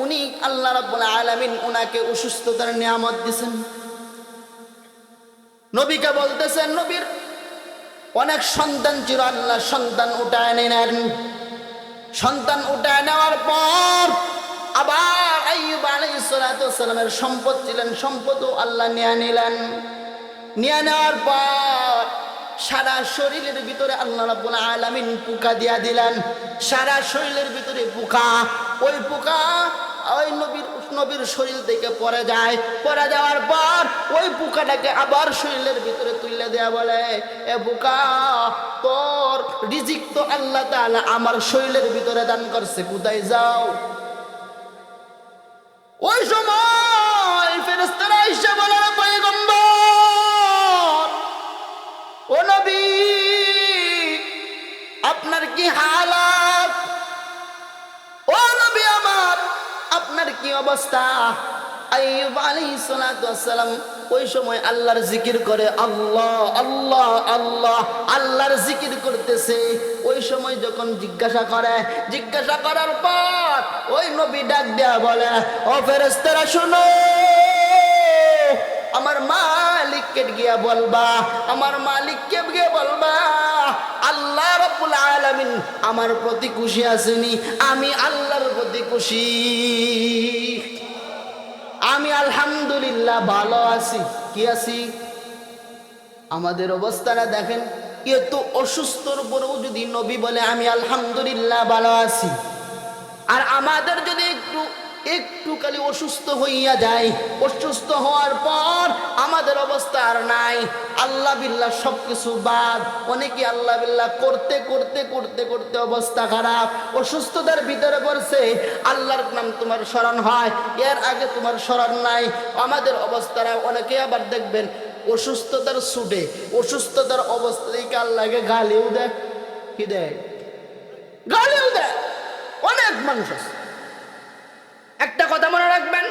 উনি আল্লাহ রাব্বুল আলামিন উনাকে অসুস্থতার নিয়ামত দিয়েছেন। নবীকে বলতেছেন, নবীর অনেক সন্তান ছিল, আল্লাহ সন্তান উঠায় নিলেন। সন্তান উঠায় নেওয়ার পর আবার আইয়ুব আলাইহিস সালাতু ওয়াস সালামের সম্পদ ছিলেন, সম্পদও আল্লাহ নিয়ে নিলেন। নিয়ে নেওয়ার পর সারা শরীরের ভিতরে আল্লাহ রাব্বুল আলামিন পোকা দিয়া দিলেন। সারা শরীরের ভিতরে পোকা। ওই পোকা ওই নবীর শরীর থেকে পড়ে যায়। পড়ে যাওয়ার পর ওই পোকাটাকে আবার শরীরের ভিতরে তুলে দেয়া, বলে, এ পোকা, তোর রিজিক তো আল্লাহ তাআলা আমার শরীরের ভিতরে দান করছে, কোথায় যাও? ওই সময় ফেরেশতারা এসে বলে, পয়গম্বর, ও নবী, আপনার কি হালাত? ও নবী আমার, আপনার কি অবস্থা? আইয়ুব আলাইহিস সালাতু ওয়াস সালাম ওই সময় আল্লাহর জিকির করে, আল্লাহ আল্লাহ আল্লাহ, আল্লাহর জিকির করতেছে। ওই সময় যখন জিজ্ঞাসা করার পর ওই নবী ডাক দেয়া বলে, ও ফেরেশতারা শোনো, আমার মালিককে গিয়ে বলবা, আমার মালিককে গিয়ে বলবা, আল্লাহ রাব্বুল আলামিন আমার প্রতি খুশি আছেনি, আমি আল্লাহর প্রতি খুশি, আমি আলহামদুলিল্লাহ ভালো আছি। কি আছি? আমাদের অবস্থাটা দেখেন, এত অসুস্থর পরেও যদি নবী বলে আমি আলহামদুলিল্লাহ ভালো আছি, আর আমাদের যদি একটু খালি অসুস্থ হইয়া যায়, অসুস্থ হওয়ার পর আমাদের অবস্থা আর নাই, আল্লাহ বিল্লাহ সবকিছু বাদ। অনেকে আল্লাহ বিল্লাহ করতে করতে করতে করতে অবস্থা খারাপ, অসুস্থতার ভিতরে পড়ছে, আল্লাহর নাম তোমার স্মরণ হয়, এর আগে তোমার স্মরণ নাই। আমাদের অবস্থাটা অনেকে আবার দেখবেন অসুস্থতার ছুটে, অসুস্থতার অবস্থা থেকে আল্লাহকে গালিও দেয়। কি দেয়? গালিও দেয়। অনেক মানুষ আছে। একটা কথা মনে রাখবেন,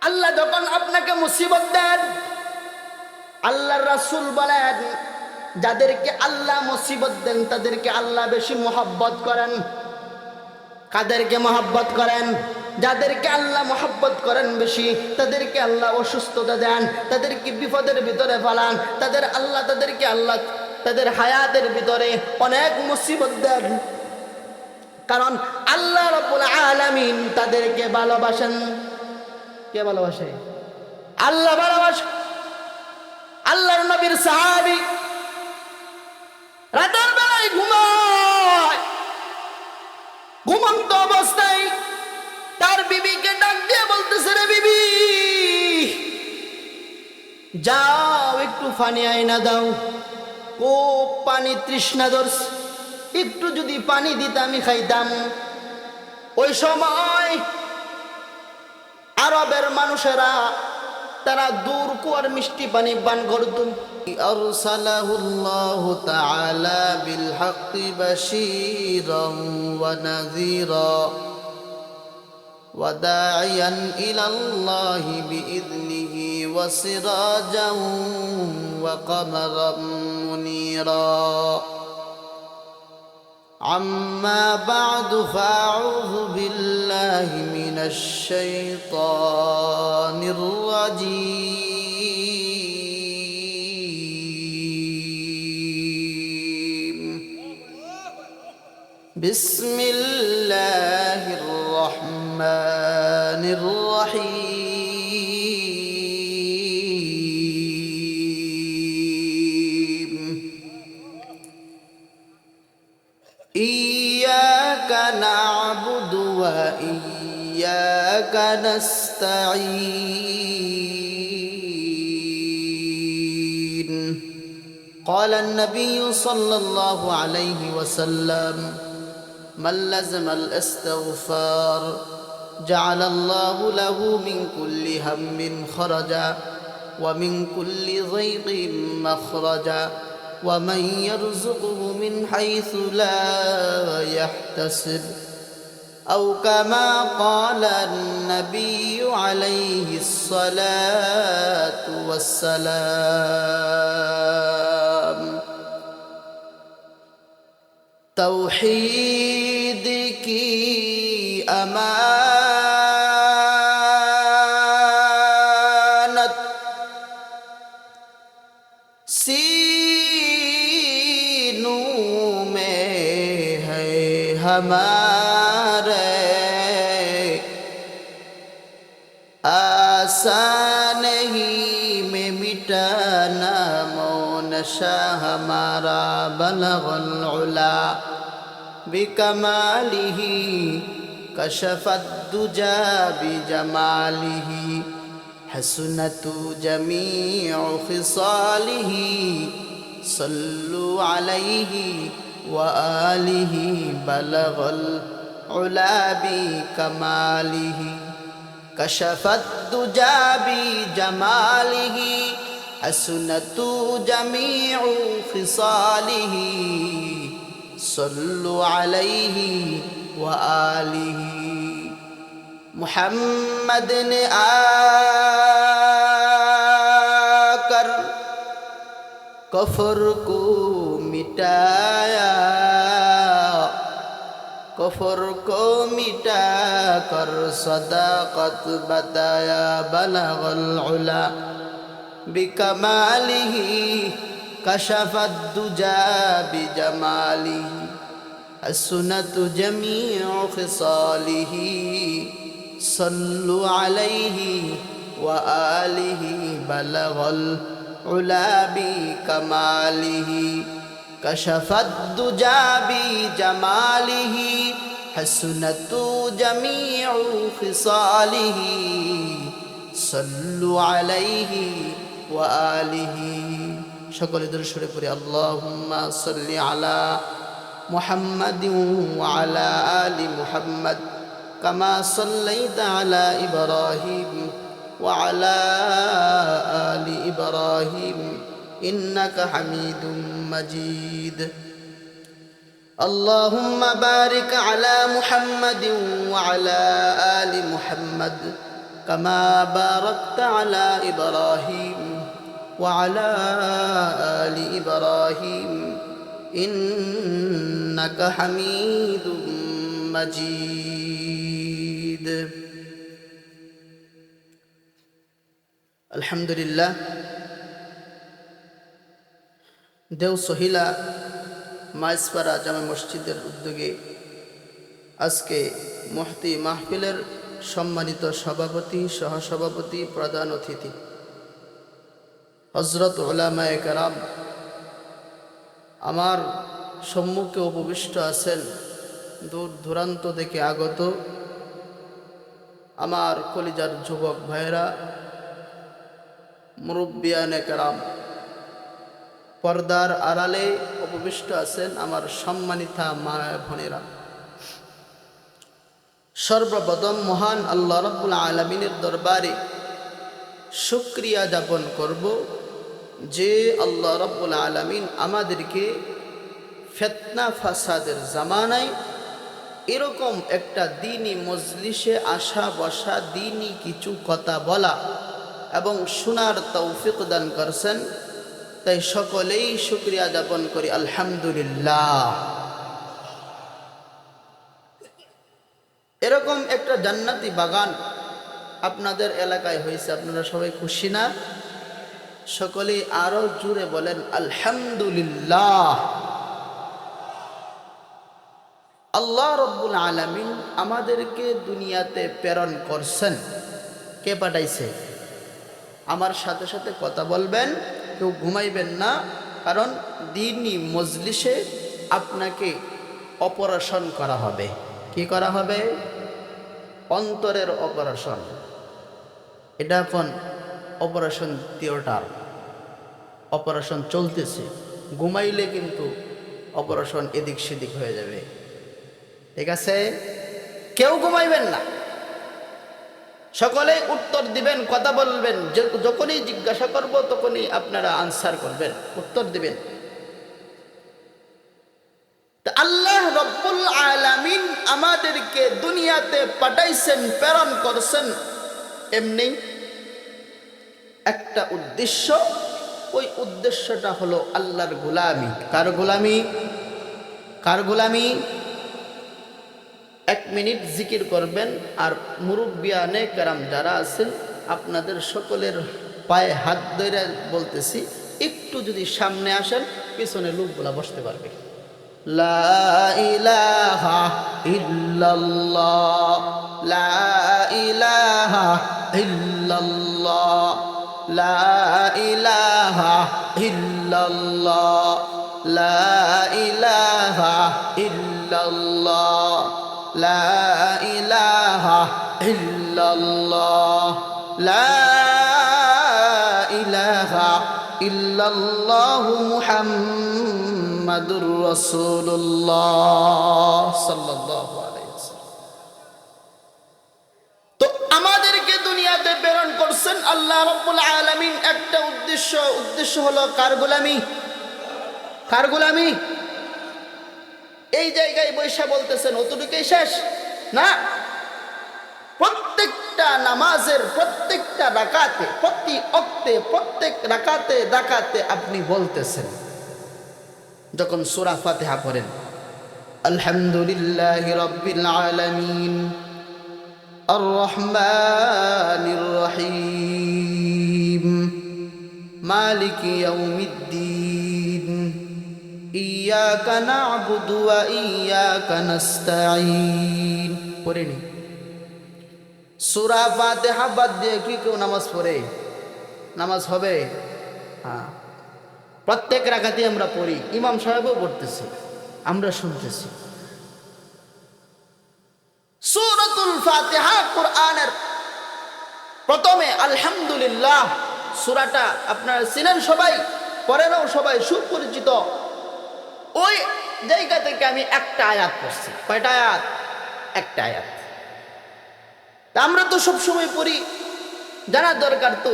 আল্লাহ যখন আপনাকে মুসিবত দেন, আল্লাহর রাসূল বলেন, যাদেরকে আল্লাহ মুসিবত দেন তাদেরকে আল্লাহ বেশি মহব্বত করেন। কাদেরকে মহব্বত করেন? যাদেরকে আল্লাহ মহব্বত করেন বেশি, তাদেরকে আল্লাহ অসুস্থতা দেন, তাদেরকে বিপদের ভিতরে ফেলান, তাদেরকে আল্লাহ তাদের হায়াতের ভিতরে অনেক মুসিবত দেন। কারণ আল্লাহ রাব্বুল আলামিন তাদেরকে ভালোবাসেন। কে ভালোবাসে? আল্লাহ ভালোবাসে। আল্লাহর নবীর সাহাবী রাতের বেলায় ঘুমায়, ঘুমন্ত অবস্থায় তার বিবিকে ডাক দিয়ে বলতেছে, রে বিবি, যাও একটু পানি আইনা দাও, ও পানি তৃষ্ণা ধরছে, একটু যদি পানি দিতে আমি খাইতাম। ওই সময় আরবের মানুষেরা তারা দূর কুয়ার মিষ্টি পানি পান করত। আরসালাহুল্লাহু তাআলা বিল হাক্কি বাশীরান ওয়া নাযীরা ওয়া দাঈয়ান ইলাল্লাহি বিইذনিহি ওয়া সিরাজান ওয়া কামারান মুনীরা। أما بعد فأعوذ بالله من الشيطان الرجيم. بسم الله الرحمن الرحيم. إياك نعبد وإياك نستعين. قال النبي صلى الله عليه وسلم: من لزم الاستغفار جعل الله له من كل هم خرجا ومن كل ضيق مخرجا ومن يرزقه من حيث لا يحتسب أو كما قال النبي عليه الصلاة والسلام. توحید کی امان नहीं में मिटाना मौन शाह हमारा बलगल उला बिकमालिही कशफत दुजा बिजमालिही हसनतु जमीउ खिसालिही सल्लु अलैहि व आलिहि बलगल उला बिकमालिही कशफत दुजा बिजमालिही हसनतु जमीउ खिसालिही सल्लु अलैहि व आलिहि मुहम्मद ने आकर कफर को मिटाया कफर को मिटा कर सदाकत बताया बलगल उला बिकमालिही कशफत दुजा बिजमालिही हसनतु जमीउ खिसालिही सल्लु अलैहि व आलिहि बलगल उला बिकमालिही कशफत दुजा बिजमालिही हसनतु जमीउ खिसालिही सल्लु अलैहि व आलिहि সকলে দরুদ শরীফ পড়ি আল্লাহুম্মা সাল্লি আলা মুহাম্মাদিন ওয়া আলা আলি মুহাম্মাদ কামা সাল্লাইতা আলা ইব্রাহিম ওয়া আলা আলি ইব্রাহিম ইন্নাকা হামিদুম মাজিদ আল্লাহুম্মা বারিক আলা মুহাম্মাদিন ওয়া আলা আলি মুহাম্মাদ কামা বারাকতা আলা ইব্রাহিম وعلى آل إبراهيم إنك حميد مجيد الحمد لله দেও সহিলা মাইসপাড়া জামে মসজিদের উদ্যোগে আজকে মুফতি মাহফিলের সম্মানিত সভাপতি সহসভাপতি প্রধান অতিথি হযরত উলামায়ে কেরাম আমার সম্মুখে উপবিষ্ট আছেন দূর দূরান্ত থেকে আগত আমার কলিজার যুবক ভাইরা মুরব্বিয়ানে কেরাম পর্দার আড়ালে উপবিষ্ট আছেন আমার সম্মানিতা মা বোনেরা সর্বপ্রথম মহান আল্লাহ রাব্বুল আলামিনের দরবারে শুকরিয়া জ্ঞাপন করব যে আল্লাহ রাব্বুল আলামিন আমাদেরকে ফিতনা ফাসাদের জামানায় এরকম একটা দ্বীনি মজলিসে আসা বসা দ্বীনি কিছু কথা বলা এবং শোনার তৌফিক দান করেছেন তাই সকলেই শুকরিয়া জ্ঞাপন করি আলহামদুলিল্লাহ। এরকম একটা জান্নাতি বাগান আপনাদের এলাকায় হয়েছে, আপনারা সবাই খুশি না? সকলেই আরো জুড়ে বলেন আলহামদুলিল্লাহ। আল্লাহ রাব্বুল আলামিন আমাদেরকে দুনিয়াতে প্রেরণ করছেন। কে পাঠাইছে? আমার সাথে সাথে কথা বলবেন, কেউ ঘুমাইবেন না, কারণ দ্বীনি মজলিসে আপনাকে অপারেশন করা হবে। কি করা হবে? অন্তরের অপারেশন। এটা এখন অপারেশন থিয়েটার, অপারেশন চলতেছে। ঘুমাইলে কিন্তু অপারেশন এদিক সেদিক হয়ে যাবে, ঠিক আছে? কেউ ঘুমাইবেন না, সকলেই উত্তর দিবেন, কথা বলবেন। যখনই জিজ্ঞাসা করব তখনই আপনারা আনসার করবেন, উত্তর দিবেন। আল্লাহ রব্বুল আলামিন আমাদেরকে দুনিয়াতে পাঠাইছেন, প্রেরণ করছেন এমনি একটা উদ্দেশ্য। ওই উদ্দেশ্যটা হলো আল্লাহর গোলামি। কার গোলামি? কার গোলামি? 1 মিনিট জিকির করবেন। আর মুরব্বিয়ানে কেরাম যারা আছেন আপনাদের সকলের পায়ে হাত ধরে বলতেছি, একটু যদি সামনে আসেন পিছনে লোকগুলা বসতে পারবে। লা ইলাহা ইল্লাল্লাহ, লা ইলাহা ইল্লাল্লাহ, লা ইলাহা ইল্লাল্লাহ, লা ইলাহা ইল্লাল্লাহ, লা ইলাহা ইল্লাল্লাহ, লা ইলাহা ইল্লাল্লাহ মুহাম্মাদুর রাসূলুল্লাহ সাল্লাল্লাহু আলাইহি ওয়াসাল্লাম। তো আমাদেরকে দুনিয়াতে প্রেরণ করছেন আল্লাহ রাব্বুল আলামিন একটা উদ্দেশ্য হলো কার গোলামি? কার গোলামি? এই জায়গায় বৈশা বলতেছেন অতটুকুই শেষ না। প্রত্যেকটা নামাজের প্রত্যেকটা রাকাতে, প্রতি ওয়াক্তে, প্রত্যেক রাকাতে আপনি বলতেছেন যখন সূরা ফাতিহা পড়েন, আলহামদুলিল্লাহি রাব্বিল আলামিন আর রহমানির রহিম মালিকি ইয়াউমিদ্দিন ইয়াকা না'বুদু ওয়া ইয়াকা নাস্তাঈন। পড়েনি? সূরা ফাতিহা বাদ দিয়ে কি কেউ নামাজ পড়ে? নামাজ হবে? হ্যাঁ, প্রত্যেক রাকাতে আমরা পড়ি, ইমাম সাহেবও পড়তেছে, আমরা শুনতেছি। সূরাতুল ফাতিহা কোরআনের প্রথমে আলহামদুলিল্লাহ সূরাটা আপনারা চিনেন সবাই, পড়েনও সবাই, সুপরিচিত। ওই জায়গা থেকে আমি একটা আয়াত পড়ছি। কয়টা আয়াত? একটা আয়াত। তা আমরা তো সবসময় পড়ি, জানার দরকার তো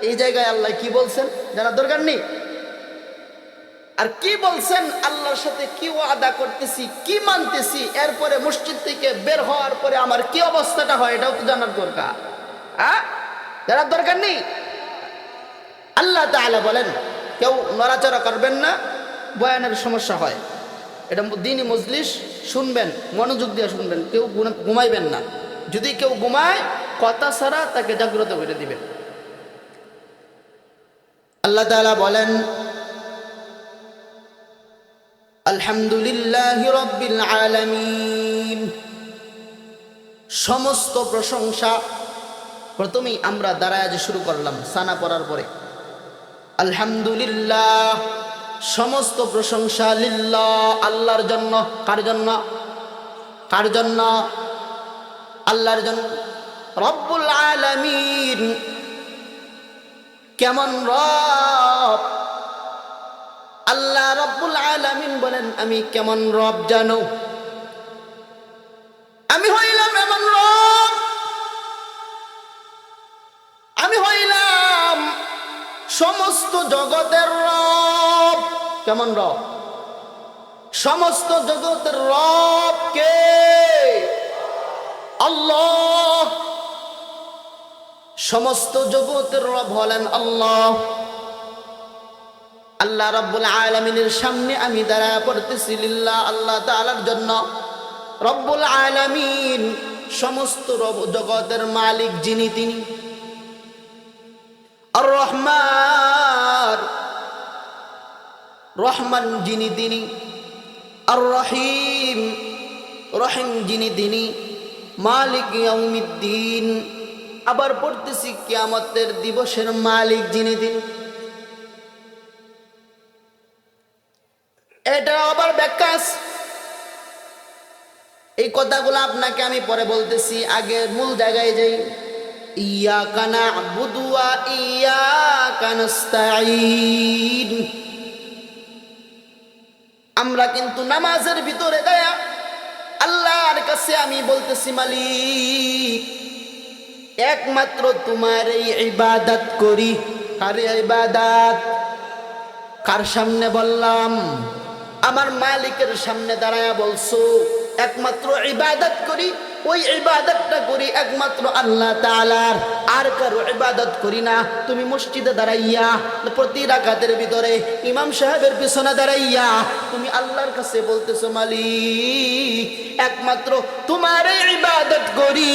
এই জায়গায় আল্লাহ কি বলছেন জানার দরকার নেই? আর কি বলছেন, আল্লাহর সাথে কি ওয়াদা করতেছি, কি মানতেছি, এরপরে মসজিদ থেকে বের হওয়ার পরে আমার কি অবস্থাটা হয় এটাও তো জানার দরকার। জানার দরকার নেই? আল্লাহ তাআলা বলেন কেউ নড়াচড়া করবেন না, বয়ানের সমস্যা হয়, এটা দ্বীনি মজলিস, শুনবেন, মনোযোগ দিয়ে শুনবেন, কেউ ঘুমাইবেন না। যদি কেউ ঘুমায় কথা ছাড়া তাকে জাগ্রত করে দিবেন। আল্লাহ তাআলা বলেন আলহামদুলিল্লাহি রাব্বিল আলামিন, সমস্ত প্রশংসা। প্রথমেই আমরা দাঁড়ায় যে শুরু করলাম সানা পড়ার পরে, আলহামদুলিল্লাহ, সমস্ত প্রশংসা, লিল্লাহ, আল্লাহর জন্য। কার জন্য? কার জন্য? আল্লাহর জন্য। রব্বুল আলামিন, কেমন রব? আল্লাহ রব্বুল আলামিন বলেন আমি কেমন রব জানো? আমি হইলাম এমন রব, আমি হইলাম সমস্ত জগতের রব। কেমন রব? সমস্ত জগতের রব কে? আল্লাহ। সমস্ত জগতের রব হলেন আল্লাহ। আল্লাহ রাব্বুল আলামিনের সামনে আমি দাঁড়ায় পড়তেছি লিল্লাহ, আল্লাহ তাআলার জন্য। রব্বুল আলামিন, সমস্ত জগতের মালিক যিনি তিনি। আর রহমান, রহমান যিনি তিনি। আর রহিম, রহিম যিনি তিনি। মালিক ইয়াউমিদ্দিন, আবার পড়তেছি কিয়ামতের দিবসের মালিক যিনি তিনি। এটা আবার ব্যাখ্যা আছে। এই কথাগুলো আপনাকে আমি পরে বলতেছি, আগে মূল জায়গায় যাই। ইয়াকা না'বুদু ওয়া ইয়াকা নাস্তাঈন। আমরা কিন্তু নামাজের ভিতরে দেয়া আল্লাহর কাছে আমি বলতেছি মালিক, একমাত্র তোমার এই ইবাদত করি। কার ইবাদত? কার সামনে বললাম? আমার মালিকের সামনে দাঁড়ায়া বলছো একমাত্র ইবাদত করি। ওই ইবাদতটা করি একমাত্র আল্লাহ তাআলার, আর কারো ইবাদত করি না। তুমি মসজিদে দাঁড়াইয়া প্রতি রাকাতের ভিতরে ইমাম সাহেবের পিছনে দাঁড়াইয়া তুমি আল্লাহর কাছে বলতেছো মালিক একমাত্র তোমার ইবাদত করি।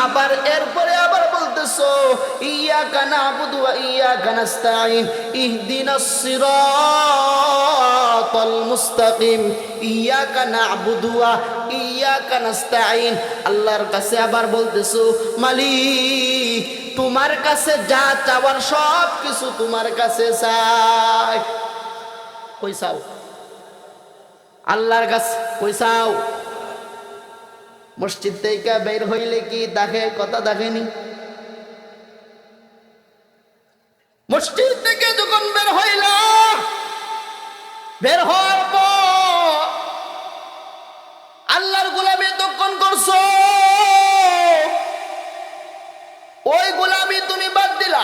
আবার এরপরে আবার বলতেছো ইয়াকা না'বুদু ওয়া ইয়াকা নাস্তাঈন ইহদিনাস সিরাতাল মুস্তাকিম ইয়াকা না'বুদু ওয়া ইয়াকা নাস্তাঈন। আল্লাহর কাছে আবার বলতেছো, মালিক তোমার কাছে যা চাওয়ার সব কিছু তোমার কাছে চাই। কই চাও? আল্লাহর কাছে। কই চাও? মসজিদ থেকে বের হইলে কি দেখে? কথা দেখেনি? মসজিদ থেকে যখন বের হইল, বের হওয়ার পর আল্লাহর গোলামি তখন করছো, ওই গোলামি তুমি বাদ দিলা,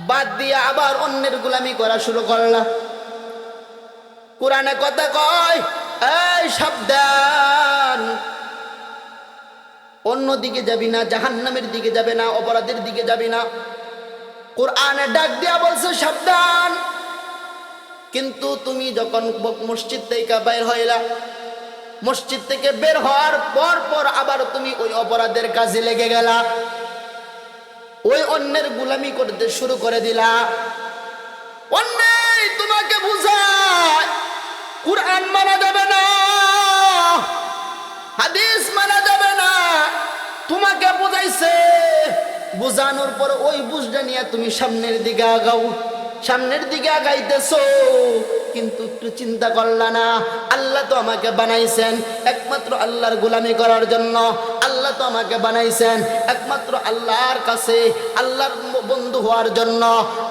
বাদ দিয়ে আবার অন্যের গোলামি করা শুরু করলা। কোরআনে কথা কয়, এই সাবধান, অন্য দিকে যাবি না, জাহান্নামের দিকে যাবে না, অপরাধের দিকে যাবি না। কোরআনে ডাক দিয়া বলছে সাবধান। কিন্তু তুমি যখন মসজিদ থেকে বের হইলা, মসজিদ থেকে বের হওয়ার পর পর আবার তুমি ওই অপরাধের কাজে লেগে গেলা, ওই অন্যের গোলামি করতে শুরু করে দিলা। অন্যায় তোমাকে বুঝায় কুরআন মানা যাবে না, হাদিস মানা যাবে না, তোমাকে বুঝাইছে, বুঝানোর পর ওই বুঝটা নিয়ে তুমি সামনের দিকে আগাও, সামনের দিকে আগাইতেছো, কিন্তু একটু চিন্তা করলা না, আল্লাহ তো আমাকে বানাইছেন একমাত্র আল্লাহর গোলামি করার জন্য। আল্লাহ তো আমাকে বানাইছেন একমাত্র আল্লাহর কাছে আল্লাহর বন্ধু হওয়ার জন্য,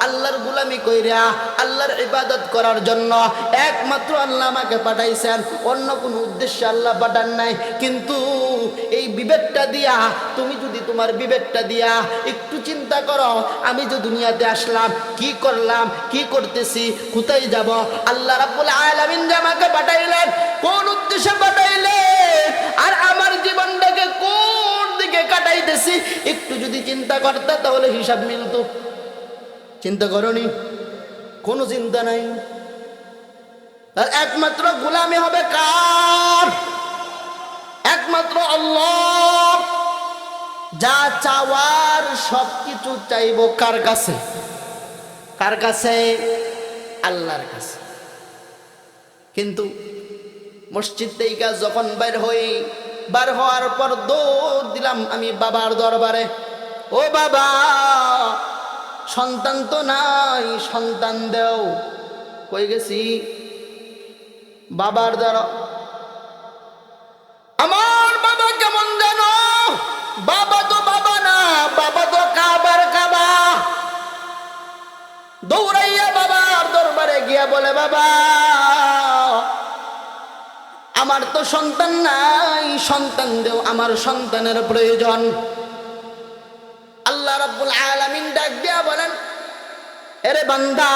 আল্লাহর গোলামি কইরা আল্লাহর ইবাদত করার জন্য। একমাত্র আল্লাহ আমাকে পাঠাইছেন, অন্য কোনো উদ্দেশ্যে আল্লাহ পাঠান নাই। কিন্তু এই বিবেকটা দিয়া, তুমি যদি তোমার বিবেকটা দিয়া একটু চিন্তা করো, আমি যে দুনিয়াতে আসলাম, কি করলাম, কি করতেছি, কোথায় যাব, আল্লাহ রাব্বুল আলামিন যে আমাকে পাঠাইলেন কোন উদ্দেশ্যে পাঠাইলেন, আর আমার জীবনটাকে কোন দিকে কাটাইতেছি, একটু যদি চিন্তা করতে তাহলে হিসাব মিলতো। চিন্তা করনি? কোনো চিন্তা নাই। আর একমাত্র গোলামি হবে কার? একমাত্র আল্লাহ। যা চাওয়ার সবকিছু চাইবো কার কাছে? কার কাছে? আল্লাহর কাছে। কিন্তু মসজিদ থেকে যখন বের হই, বার হওয়ার পর দৌড় দিলাম আমি বাবার দরবারে। ও বাবা, সন্তান তো নাই, সন্তান দেও। কই গেছি? বাবার দ্বারা। আমার বাবা কেমন জানো? বাবা তো বাবা না, বাবা তো কাবার কাবা। দৌড়াইয়া বাবার দরবারে গিয়া বলে, বাবা আমার তো সন্তান নাই, সন্তান দেও, আমার সন্তানের প্রয়োজন। আল্লাহ রাব্বুল আলামিন ডাক দিয়া বলেন, এরে বান্দা,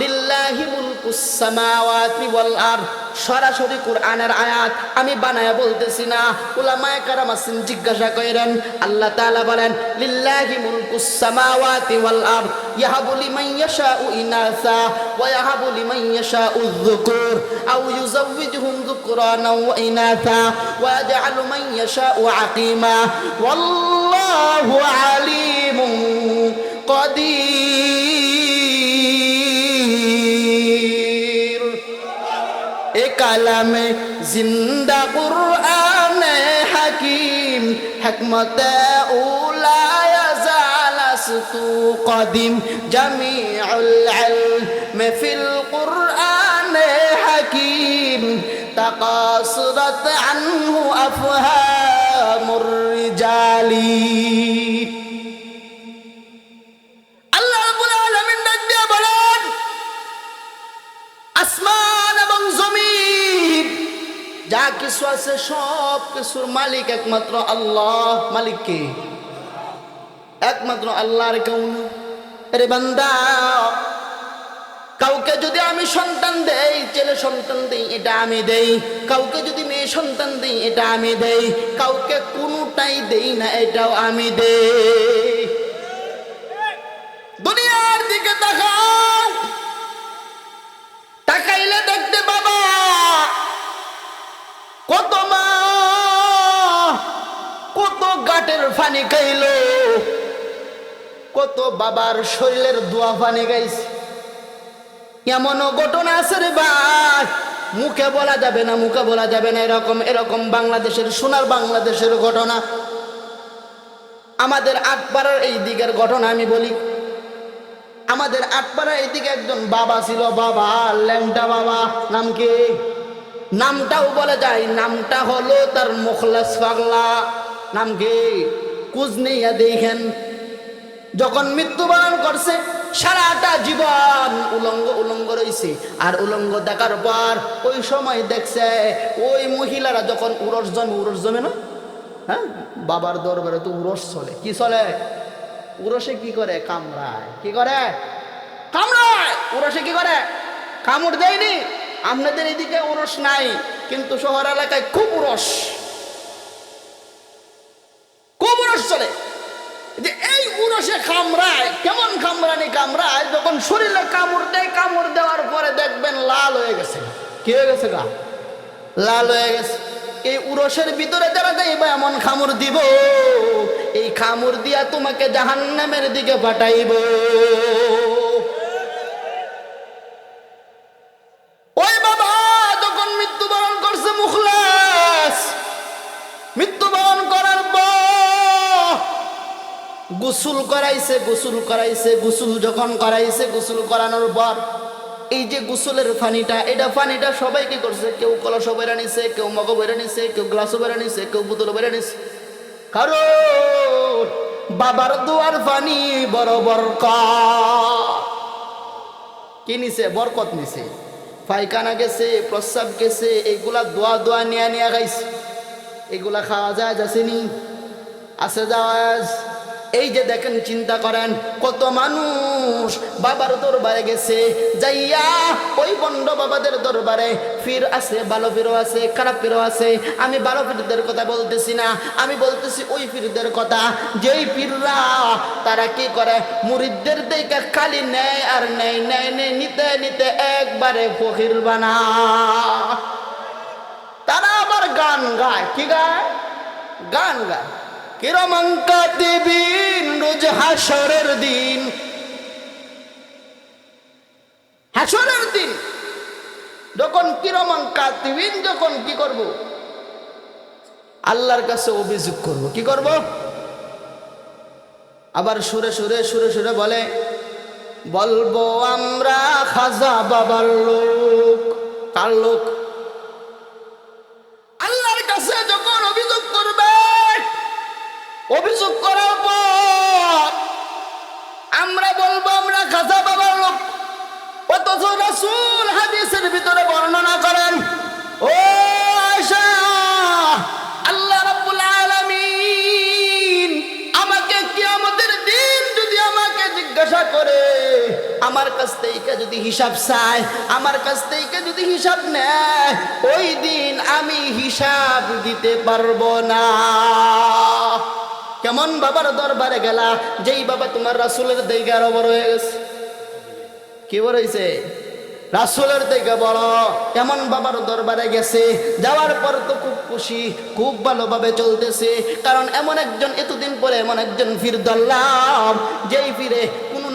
লিল্লাহি মুলকুস সামাওয়াতি ওয়াল আরদ। সরাসরি কোরআনের আয়াত, আমি বানায়া বলতেছি না। উলামায়ে কেরাম আছেন, জিজ্ঞাসা করেন। আল্লাহ তাআলা বলেন, লিল্লাহি মুলকুস সামাওয়াতি ওয়াল আরদ ইয়াহাবু লিমান ইয়াশাউ ইনাসা ওয়া ইয়াহাবু লিমান ইয়াশাউ যুকুর আও ইউযাওয়িজুহুম যুকরানা ওয়া ইনাসা ওয়া ইয়াজআলু মান ইয়াশাউ আকিমা ওয়াল্লাহু আলিমুন কাদির। এ কালামে জিন্দা কুরআন হাকিম, হিকমতে উলা ইয়াজালাসতু কদিম, জামিউল ইলম ফিল কুরআন হাকিম, তাকাসুরাত আনহু আফহামুর রিজালি। আসমান এবং জমিন যা কিছু আছে সব কিছুর মালিক একমাত্র আল্লাহ। মালিক কে? একমাত্র আল্লাহর। কেউ না। আরে বান্দা, কাউকে যদি আমি সন্তান দেই, ছেলে সন্তান দেই, এটা আমি দেই। কাউকে যদি মেয়ে সন্তান দেই, এটা আমি দেই। কাউকে কোনোটাই দেই না, এটাও আমি দেই। দুনিয়ার দিকে তাকাও, তাকাইলে দেখতে বাবা কত মা কত গাটের পানি খাইলো, কত বাবার শরীরের দোয়া পানি গাইছে। এমনও ঘটনা আছে রে ভাই, মুখে বলা যাবে না, মুখে বলা যাবে না। এরকম এরকম বাংলাদেশের, সোনার বাংলাদেশের ঘটনা, আমাদের আটপাড়ার এই দিকের ঘটনা আমি বলি। আমাদের আটপাড়ার এইদিকে একজন বাবা ছিল, বাবা ল্যাংটা বাবা। নাম কি? নামটাও বলা যায়, নামটা হলো তার মুখলেস পাগলা। নাম কি? কুজ নেইয়া দেখেন। যখন মৃত্যুবরণ করছে সারাটা জীবন উলঙ্গ উলঙ্গ রয়েছে। আর উলঙ্গ দেখার পর ওই সময় দেখছে ওই মহিলারা যখন উরস জমে না, হ্যাঁ, বাবার দরবারে তো উরস চলে। কি চলে? উরসে কি করে? কামড়ায়। কি করে? কামড়ায়। উরসে কি করে? কামড় দেয়নি। আপনাদের এদিকে উরস নাই, কিন্তু শহর এলাকায় খুব উরস, খুব উরস চলে। যে এই উরসে কামড়ায়। কেমন কামড়ানি কামড়ায়? যখন শরীরে কামড় দেয়, কামড় দেওয়ার পরে দেখবেন লাল হয়ে গেছে। কি হয়ে গেছে? গা লাল হয়ে গেছে। এই উরসের ভিতরে যারা যাইবা এমন কামড় দিব, এই কামড় দিয়া তোমাকে জাহান্নামের দিকে পাঠাইব। ওই বাবা যখন মৃত্যুবরণ করছে মুখলেস, মৃত্যুবরণ করার পর গোসল করাইছে, গোসল করাইছে। গোসল যখন করাইছে, গোসল করানোর পর এই যে গোসলের পানিটা, এটা পানিটা সবাই কি করছে? কেউ কলস বেড়ে নিছে, কেউ মগ বেড়ে নিছে, কেউ গ্লাসও বেড়ে নিছে, কেউ বোতল বেড়ে নিছে। কারণ বাবার দোয়ার পানি বড় বরকত। কি নিছে? বরকত নিছে। পায়খানা গেছে, প্রস্রাব গেছে, এইগুলা দোয়া দোয়া নিয়ে নিয়ে গাইছে। এগুলা খাওয়া যায়? যাচ্ছেনি? আছে যাওয়াজ? এই যে দেখেন, চিন্তা করেন কত মানুষ বাবার দরবারে গেছে, যাইয়া ওই বন্ড বাবাদের দরবারে ফির আছে, ভালো ফিরও আছে, খারাপ ফিরও আছে। আমি ভালো ফিরদের কথা বলতেছি না, আমি বলতেছি ওই ফিরদের কথা, যেই পীররা তারা কি করে? মুরিদদের দিকে খালি নেয় আর নেয়, নেয় নেয়, নিতে নিতে একবারে ফকির বানা। তারা আবার গান গায়। কি গায়? গান গায়। কিরামান কাতিবিন, রোজ হাসরের দিন, হাসরের দিন যখন কিরামান কাতিবিন যখন কি করব? আল্লাহর কাছে অভিযোগ করব। কি করব? আবার সুরে সুরে সুরে সুরে বলে, বলবো আমরা খাজা বাবার লোক। কার লোক? আল্লাহর কাছে যখন অভিযোগ করবে, অভিযোগ করার পর আমরা বলবো আমরা খাজা বাবার লোক। অথচ রাসূল হাদিসের ভিতরে বর্ণনা করেন, ও আয়েশা, আল্লাহ রাব্বুল আলামিন আমাকে কিয়ামতের দিন যদি আমাকে জিজ্ঞাসা করে, আমার কাছ থেকে যদি হিসাব চায়, আমার কাছ থেকে যদি হিসাব নেয়, ওই দিন আমি হিসাব দিতে পারবো না। কেমন বাবার দরবারে গেলা, যেই বাবা তোমার রাসূলের দিকে আরো বড় হয়ে গেছে। কি বড় হয়েছে? রাসূলের দিকে বড়। এমন বাবার দরবারে গেছে, যাওয়ার পর তো খুব খুশি, খুব ভালোভাবে চলতেছে। কারণ এমন একজন, এতদিন পরে এমন একজন পীর ধরলাম, যেই পীরে কোনো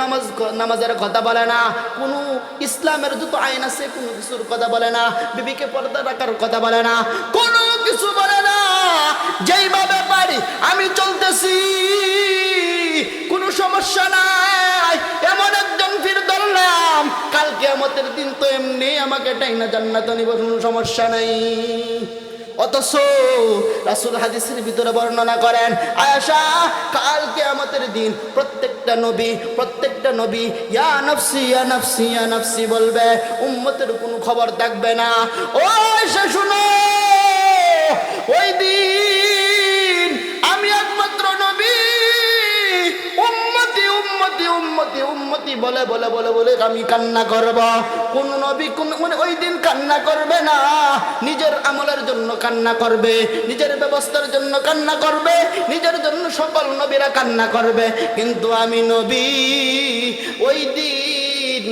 নামাজের কথা বলে না, কোনো ইসলামের যত আইন আছে কোনো কিছুর কথা বলে না, বিবিকে পর্দা রাখার কথা বলে না, কোনো কিছু বলে না। যেইভাবে পারি আমি চলতেছি, কোনো সমস্যা নাই। এমন একজন পীর ধরলাম, কাল কিয়ামতের দিন তো এমনি আমাকে টাইনা জান্নাতে নিব, কোনো সমস্যা নাই। অথচ রাসূল হাদিসের ভিতরে বর্ণনা করেন, আয়েশা, কাল কিয়ামতের দিন প্রত্যেকটা নবী ইয়া নাফসি ইয়া নাফসি ইয়া নাফসি বলবে, উম্মতের কোনো খবর থাকবে না। ও আয়েশা শুনো, ওই দিন আমি একমাত্র নবী, উম্মতি উম্মতি উম্মতি উম্মতি বলে বলে বলে বলে আমি কান্না করব। কোন নবী ওই দিন কান্না করবে না, নিজের আমলের জন্য কান্না করবে, নিজের ব্যবস্থার জন্য কান্না করবে, নিজের জন্য সকল নবীরা কান্না করবে। কিন্তু আমি নবী, ওই দিন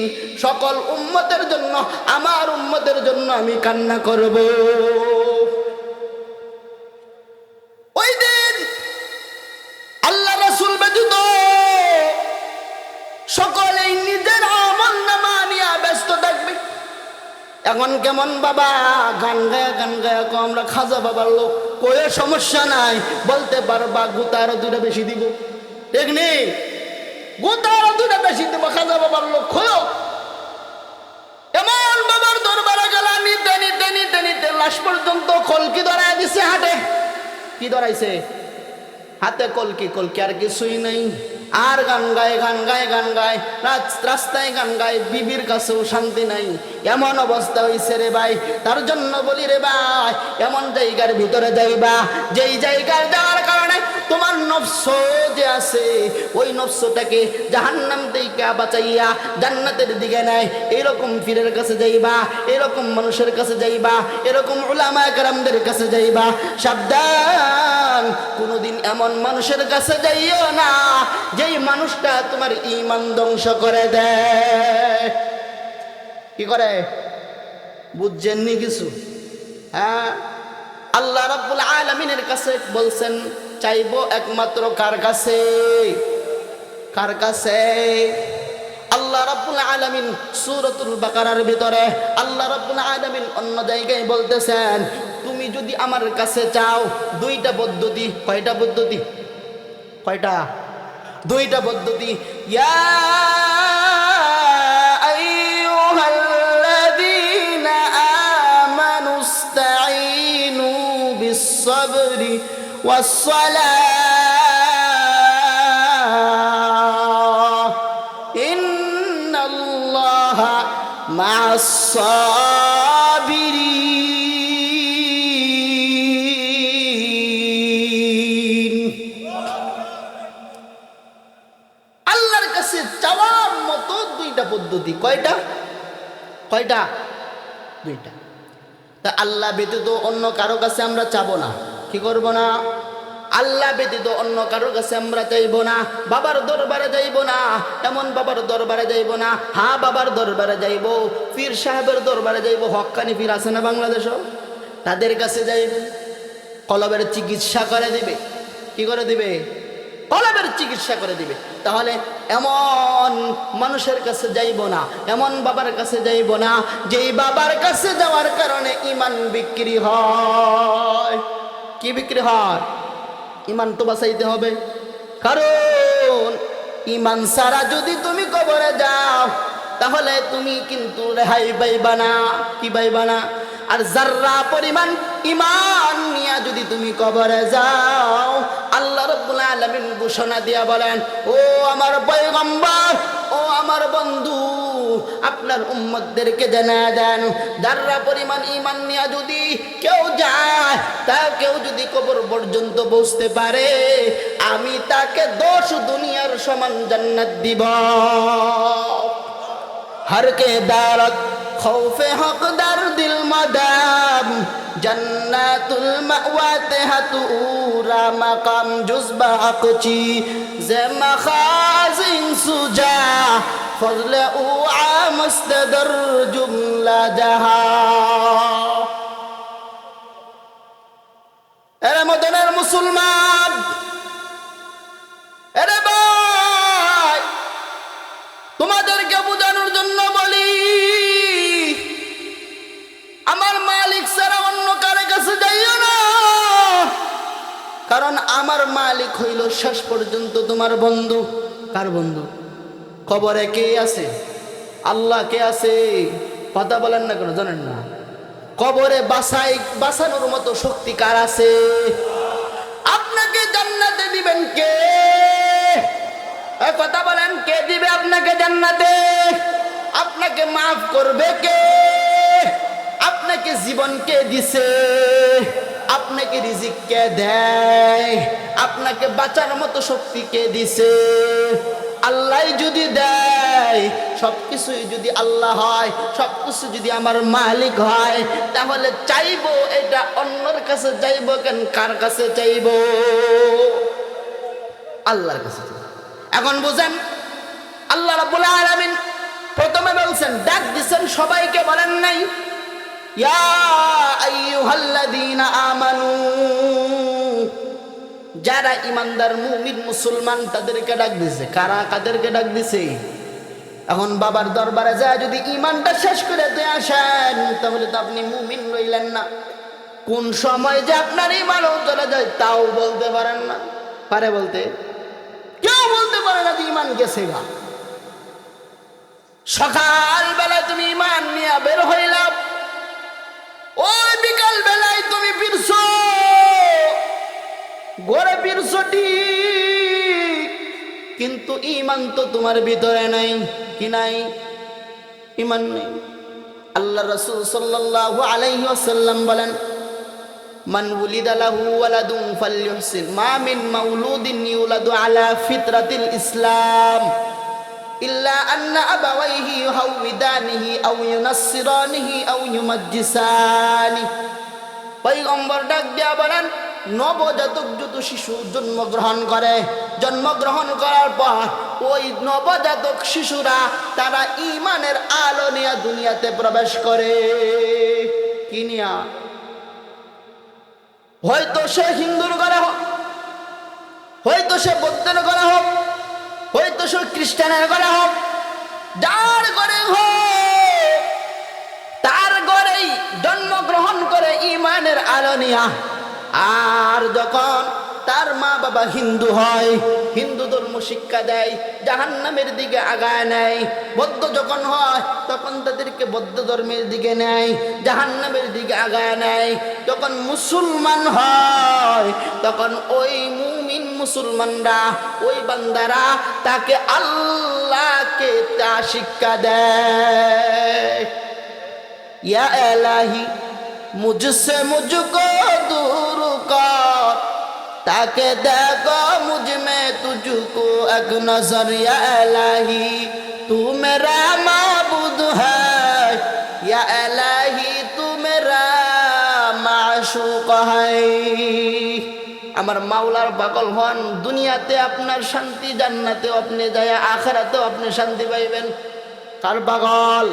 সকল উম্মতের জন্য, আমার উম্মতের জন্য আমি কান্না করব। ওই দিন আল্লাহ রাসূল ব্যতীত এখন কেমন বাবা গান গায়া আমরা খাজা বাবার লোক, কয়ে সমস্যা নাই, বলতে পারবা গুতা আরো দুটা বেশি দিব, ঠিক নেই? গুতা আরো দুটা বেশি দিব, খাজা বাবার লোক খোলো। এমন বাবার দরবারে গেলা, নিতে নিতে নিতে নিতে লাশ পর্যন্ত কলকি ধরাই দিছে হাতে। কি ধরাইছে? হাতে কলকি। কলকি আর কিছুই নাই। আর গান গায় রাস্তায় গান গায়, বিবির কাছেও শান্তি নাই। এমন অবস্থা হইছে রে ভাই। তার জন্য বলি রে ভাই, এমন জায়গার ভিতরে যাইবা, যেই জায়গায় যাওয়ার কারণে তোমার নফস যে আছে, ওই নফসটাকে জাহান্নাম থেকে বাঁচাইয়া জান্নাতের দিকে নেয়, এরকম পীরের কাছে যাইবা, এরকম মানুষের কাছে যাইবা, এরকম উলামায়ে কেরামদের কাছে যাইবা। সাবধান, কোনোদিন এমন মানুষের কাছে যাইও না যেই মানুষটা তোমার ঈমান ধ্বংস করে দেয়। কি করে? বুঝছেননি কিছু? হ্যাঁ, আল্লাহ রাব্বুল আলামিনের কাছে বলছেন চাইবো একমাত্র কার কাছে? কার কাছে? আল্লাহ রাব্বুল আলামিন সূরাতুল বাকারার ভিতরে আল্লাহ রাব্বুল আলামিন অন্য জায়গায় বলতেছেন, তুমি যদি আমার কাছে চাও, দুইটা পদ্ধতি। কয়টা পদ্ধতি? কয়টা? দুইটা পদ্ধতি। ইয়া আইয়ুহাল্লাযীনা আমানুস্তাঈনু বিস-সাবরি ওয়াস-সালাহ ইন্নাল্লাহা মা'আস-সাবিরিন। আল্লাহর কাছে চাওয়ার মতো দুইটা পদ্ধতি। কয়টা? কয়টা? দুইটা। তা আল্লাহ ব্যতীত অন্য কারো কাছে আমরা চাবো না। কি করব না? আল্লাহ ব্যতীত অন্য কারোর কাছে আমরা চাইবো না। বাবার দরবারে যাইবো না, এমন বাবার দরবারে যাইবো না। হ্যাঁ, বাবার দরবারে যাইবো, পীর সাহেবের দরবারে যাইবো। হক্কানি পীর আছে না বাংলাদেশও, তাদের কাছে যাইবে, কলবের চিকিৎসা করে দিবে। কি করে দিবে? কলবের চিকিৎসা করে দিবে। তাহলে এমন মানুষের কাছে যাইব না, এমন বাবার কাছে যাইব না যেই বাবার কাছে যাওয়ার কারণে ঈমান বিক্রি হয়। কি বিক্রি হয়? ঈমান তো বাঁচাইতে হবে, কারণ ঈমান ছাড়া যদি তুমি কবরে যাও তাহলে তুমি কিন্তু রেহাই পাইবা না। কি পাইবা না? আর যাররা পরিমাণ ঈমান নিয়ে যদি তুমি কবরে যাও, আল্লাহ রাব্বুল আলামিন ঘোষণা দিয়া বলেন, ও আমার পয়গম্বর, ও আমার বন্ধু, আপনার উম্মতদেরকে জানায়া দেন, যাররা পরিমাণ ঈমান নিয়ে যদি কেউ যায়, তা কেউ যদি কবর পর্যন্ত পৌঁছতে পারে, আমি তাকে 10 দুনিয়ার সমান জান্নাত দিব। हर के दारत खौफे हकदार दिल मदाम जन्नतुल मअवाते हतूरा मकाम जुज़बा अक़ची ज़े मखाज़िन सुजा फज़ले उ आमस्तदर जुमला जहा। एरे मदीनार मुसलमान, एरे भाई, তোমাদেরকে বোঝানোর জন্য বলি, আমার মালিক ছাড়া অন্য কারো কাছে যাইও না, কারণ আমার মালিক হইল শেষ পর্যন্ত তোমার বন্ধু। কার বন্ধু? কবরে কে আছে? আল্লাহ কে আছে? কথা বলেন না কেন? জানেন না? কবরে বাঁচানোর মতো শক্তি কার আছে? আপনাকে জান্নাতে দিবেন কে? কথা বলেন, কে দিবে আপনাকে জান্নাতে? আপনাকে মাফ করবে কে? আপনাকে জীবন কে দিছে? আপনাকে রিজিক কে দেয়? আপনাকে বাঁচার মতো শক্তি কে দিছে? আল্লাহ যদি দেয়, সবকিছুই যদি আল্লাহ হয়, সবকিছু যদি আমার মালিক হয়, তাহলে চাইবো এটা অন্যর কাছে চাইবো কেন? কার কাছে চাইবো? আল্লাহর কাছে। এখন বুঝেন, আল্লাহ রাব্বুল আলামিন প্রথমে বলছেন, ডাক দিছেন সবাইকে, বলেন নাই ইয়া আইয়ুহাল্লাযীনা আমানু, যারা ইমানদার মুমিন মুসলমান তাদেরকে ডাক দিছে। কারা? কাদেরকে ডাক দিছে? এখন বাবার দরবারে যায় যদি ইমানটা শেষ করে দিয়ে আসেন তাহলে তো আপনি মুমিন রইলেন না। কোন সময় যে আপনার ইমানও চলে যায় তাও বলতে পারেন না। পারে বলতে? কেউ বলতে পারে না যে ইমান গেছে গা। সকাল বেলায় তুমি ইমান নিয়ে বের হইলাম, ওই বিকাল বেলায় তুমি ফিরছো, ঘরে ফিরছো ঠিক, কিন্তু ইমান তো তোমার ভিতরে নাই। কি নাই? ইমান নেই। আল্লাহ রাসূল সাল্লাল্লাহু আলাইহি ওয়াসাল্লাম বলেন, মান উলিদা লাহু ওয়ালাদুন ফালইউহসিন মা মিন মাউলুদিন ইউলাদু আলা ফিতরাতিল ইসলাম ইল্লা আন্না আবাওয়াইহি ইউহাউইদানিহি আও ইউনাসসিরানিহি আও ইউমাজ্জিসানি। পয়গম্বর ডাক দিয়া বলেন, নবজাতক যত শিশু জন্মগ্রহণ করে, জন্মগ্রহণ করার পর ওই নবজাতক শিশুরা তারা ঈমানের আলো নিয়ে দুনিয়াতে প্রবেশ করে। কি নিয়া? হয়তো সে হিন্দুর ঘরে হোক, হয়তো সে বৌদ্ধের ঘরে হোক, হয়তো সে খ্রিস্টানের ঘরে হোক, যার ঘরে হোক তার ঘরেই জন্মগ্রহণ করে ঈমানের আলো নিয়া। আর যখন তার মা বাবা হিন্দু হয়, হিন্দু ধর্ম শিক্ষা দেয়, জাহান্নামের দিকে আগায় নেয়। বৌদ্ধ যখন হয় তখন তাদেরকে বৌদ্ধ ধর্মের দিকে নেয়, জাহান্নামের দিকে আগায় নেয়। যখন মুসলমান হয় তখন ওই মুমিন মুসলমানরা, ওই বান্দারা তাকে আল্লাহকে তা শিক্ষা দেয়। ইয়া ইলাহি মুঝসে মুঝকো दूर कर, ताके देखो मुझ में तुझको एक नजर। या इलाही तू मेरा माबूद है, या इलाही तू मेरा माशूक है। আমার মাওলার পাগল হন, দুনিয়াতে আপনার শান্তি, জান্নাতেও আপনি যায়, আখিরাতেও আপনি শান্তি পাইবেন। কার পাগল?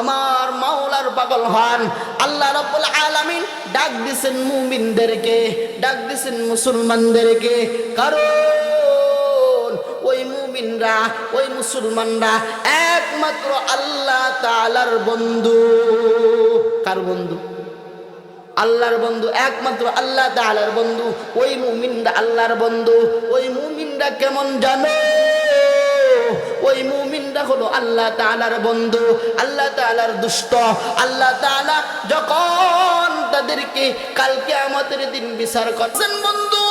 আমার মাওলার পাগল হন। আল্লাহ রাব্বুল আলামিন ডাক দিছেন মুমিনদেরকে, ডাক দিছেন মুসলমানদেরকে, কারণ ওই মুমিনরা, ওই মুসলমানরা একমাত্র আল্লাহ তাআলার বন্ধু। কার বন্ধু? আল্লাহর বন্ধু, একমাত্র আল্লাহ তাআলার বন্ধু। ওই মুমিনরা আল্লাহর বন্ধু। ওই মুমিনরা কেমন জানো? ওই মুমিনরা হলো আল্লাহ তাআলার বন্ধু, আল্লাহ তাআলার দুষ্ট। আল্লাহ তাআলা যখন তাদেরকে কাল কিয়ামতের দিন বিচার করছেন, বন্ধু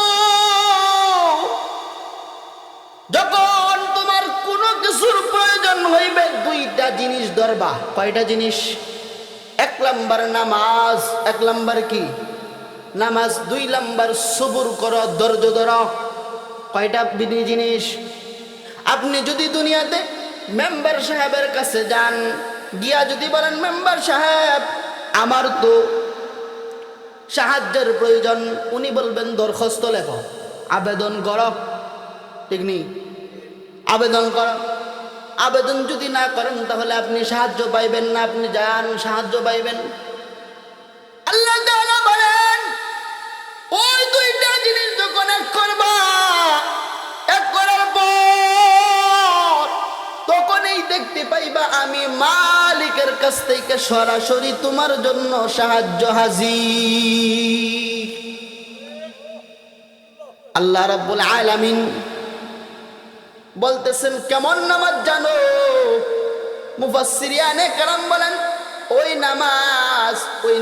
যখন তোমার কোনো কিছুর প্রয়োজন হইবে দুইটা জিনিস ধরবা। কয়টা জিনিস? এক নাম্বার নামাজ। এক নাম্বার কি? নামাজ। দুই নাম্বার সবুর করো, ধৈর্য ধরো। কয়টা জিনিস? আপনি যদি দুনিয়াতে মেম্বার সাহেবের কাছে যান, গিয়া যদি বলেন, মেম্বার সাহেব আমার তো সাহায্যের প্রয়োজন, উনি বলবেন দরখাস্ত লেখো, আবেদন করো। ঠিক নেই? আবেদন করো। আবেদন যদি না করেন তাহলে আপনি সাহায্য পাইবেন না। আপনি যান, সাহায্য পাইবেন। আল্লাহ তাআলা বলেন, ওই দুইটা জিনিস যখন এক করবা, এক করার পর তখনই দেখতে পাইবা আমি মালিকের কাছ থেকে সরাসরি তোমার জন্য সাহায্য হাজির। আল্লাহ রাব্বুল আলামিন বলতেছেন, কেমন নামাজ জানো? মুফাসসিরিয়ানে কেরাম বলেন, ওই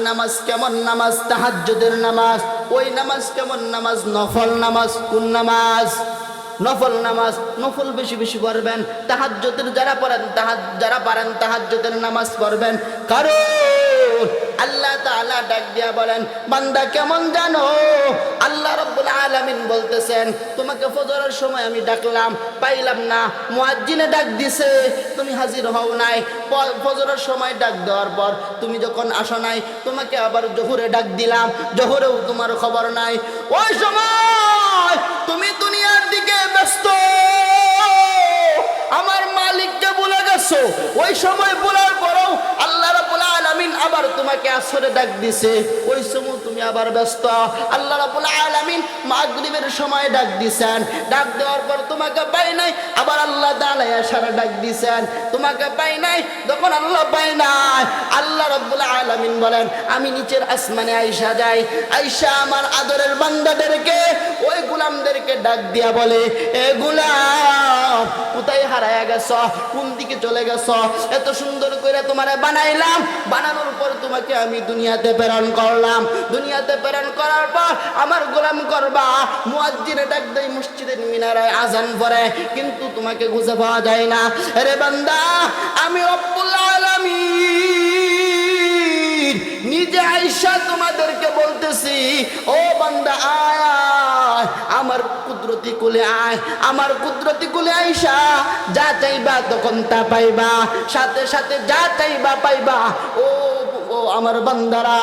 নামাজ কেমন নামাজ? তাহাজ্জুদের নামাজ। ওই নামাজ কেমন নামাজ? নফল নামাজ। কোন নামাজ? নফল নামাজ। নফল বেশি বেশি পড়বেন। তাহাজ্জুদের যারা পারেন তাহাজ্জুদের নামাজ পড়বেন। কারণ আল্লাহ তাআলা ডাক দিয়া বলেন, বান্দা কেমন জানো? আল্লাহ রাব্বুল আলামিন বলতেছেন, তোমাকে ফজরের সময় আমি ডাকলাম, পাইলাম না, মুয়াজ্জিনে ডাক দিছে, তুমি হাজির হও নাই। ফজরের সময় ডাক দেওয়ার পর তুমি যখন আসো নাই, তোমাকে আবার জোহরে ডাক দিলাম, জোহরেও তোমার খবর নাই। ওই সময় তুমি দুনিয়ার দিকে ব্যস্ত, আমার মালিককে ভুলে গেছো। ওই সময় ভুলার পরেও আল্লাহ রাব্বুল আলামিন আবার তোমাকে আসরে ডাক দিছে, ওই সময় তুমি আবার ব্যস্ত। আল্লাহ রাব্বুল আলামিন মাগরিবের সময় ডাক দিছেন, ডাক দেওয়ার পর তোমাকে পাই নাই, আবার আল্লাহ আল্লাহ তাআলা ইশারা ডাক দিয়েছেন, তোমাকে পাই নাই, তখন আল্লাহ পাই নাই। আল্লাহ রাব্বুল আলামিন বলেন, আমি নিচের আসমানে আয়েশা যাই, আয়েশা আমার আদরের বান্দাদেরকে, ওই গোলামদেরকে ডাক দিয়া বলে, এ গোলাম কোথায় হারায়া গেছ, কোন দিকে চলে গেছ? এত সুন্দর করে তোমারে বানাইলাম, বানানোর পর তোমাকে আমি দুনিয়াতে প্রেরণ করলাম, দুনিয়াতে প্রেরণ করার পর আমার গোলাম করবা। মুয়াজ্জিনে ডাক দেয়, মসজিদের মিনারায় আজান পড়ে, কিন্তু তোমাকে খুঁজে পাওয়া যায় না। আরে বান্দা, আমি রব্বুল আলামিন নিজে আয়েশা তোমাদেরকে বলতেছি, ও বান্দা আয় আয়, আমার কুদরতি কুলে আয়, আমার কুদরতি কুলে আয়েশা, যা চাইবা তখন তা পাইবা, সাথে সাথে যা চাইবা পাইবা। ও ও আমার বান্দারা,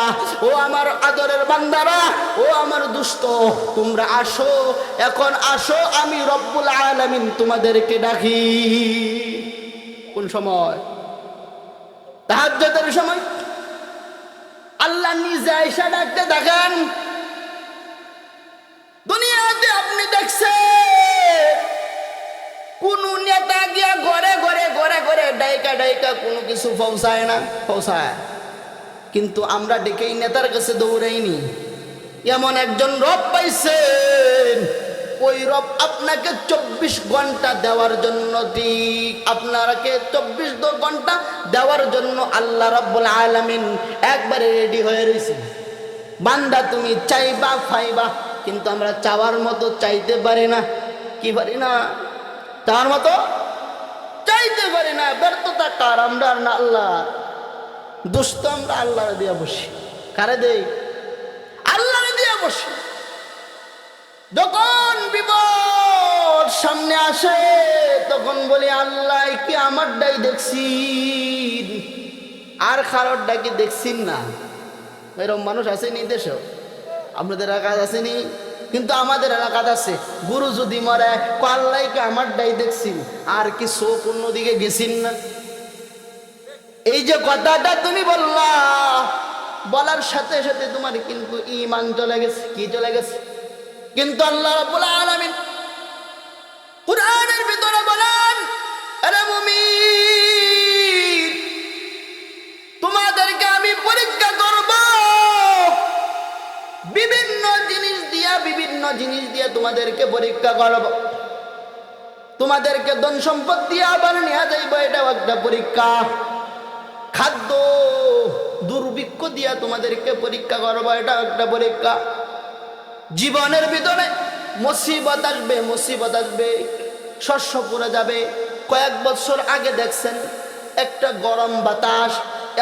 ও আমার আদরের বান্দারা, ও আমার দুষ্ট, তোমরা আসো, এখন আসো, আমি রব্বুল আলামিন তোমাদেরকে ডাকি। কোন সময়? তাহাজ্জুদের সময় আল্লাহ নিজে আয়েশা ডাকতে দেখেন। দুনিয়াতে আপনি দেখছেন কোন নেতা গিয়া ঘরে ঘরে ঘরে ঘরে ডাইকা ডাইকা কোনো কিছু পৌঁছায় না, পৌঁছায়, কিন্তু আমরা ডেকেই নেতার কাছে দৌড়াইনি। এমন একজন রব পাইছেন, ওই রব আপনাকে 24 ঘন্টা দেওয়ার জন্য, ঠিক আপনাকে 24 ঘন্টা দেওয়ার জন্য আল্লাহ রাব্বুল আলামিন একবারে রেডি হয়ে রয়েছে। বান্দা তুমি চাইবা পাইবা, কিন্তু আমরা চাওয়ার মতো চাইতে পারি না। কি পারি না? চাওয়ার মতো চাইতে পারি না। ব্যর্থতা কার? আমরা না আল্লাহ। দুষ্ট আমরা আল্লাহরে দিয়া বসি। কারে দেই? আল্লাহরে দিয়া বসি। যখন বিপদ সামনে আসে তখন বলি, আল্লাহ কি আমার ডাই দেখছি, আর কারোর ডাকি দেখছিন না। এরকম মানুষ আসেনি দেশে, আপনাদের এলাকায় আসেনি, কিন্তু আমাদের এলাকাতে আছে। গুরু যদি মরে, আল্লাহ কি আমার ডাই দেখছিন, আর কি চোখ অন্যদিকে গেছিন না? এই যে কথাটা তুমি বললা, বলার সাথে সাথে তোমার কিন্তু ঈমান চলে গেছে। কি চলে গেছে? কিন্তু আল্লাহ রাব্বুল আলামিন কুরআনের ভিতরে বলেন, আরে মুমিন, তোমাদেরকে আমি পরীক্ষা করব বিভিন্ন জিনিস দিয়া তোমাদেরকে পরীক্ষা করব। তোমাদেরকে ধন সম্পদ দিয়া আবার নিয়ে যাইব, এটাও একটা পরীক্ষা। খাদ্য দুর্ভিক্ষ দিয়া তোমাদেরকে পরীক্ষা করবো, এটা একটা পরীক্ষা। জীবনের ভিতরে মুসিবত আসবে, মুসিবত আসবে, শস্য পড়ে যাবে। কয়েক বছর আগে দেখছেন একটা গরম বাতাস,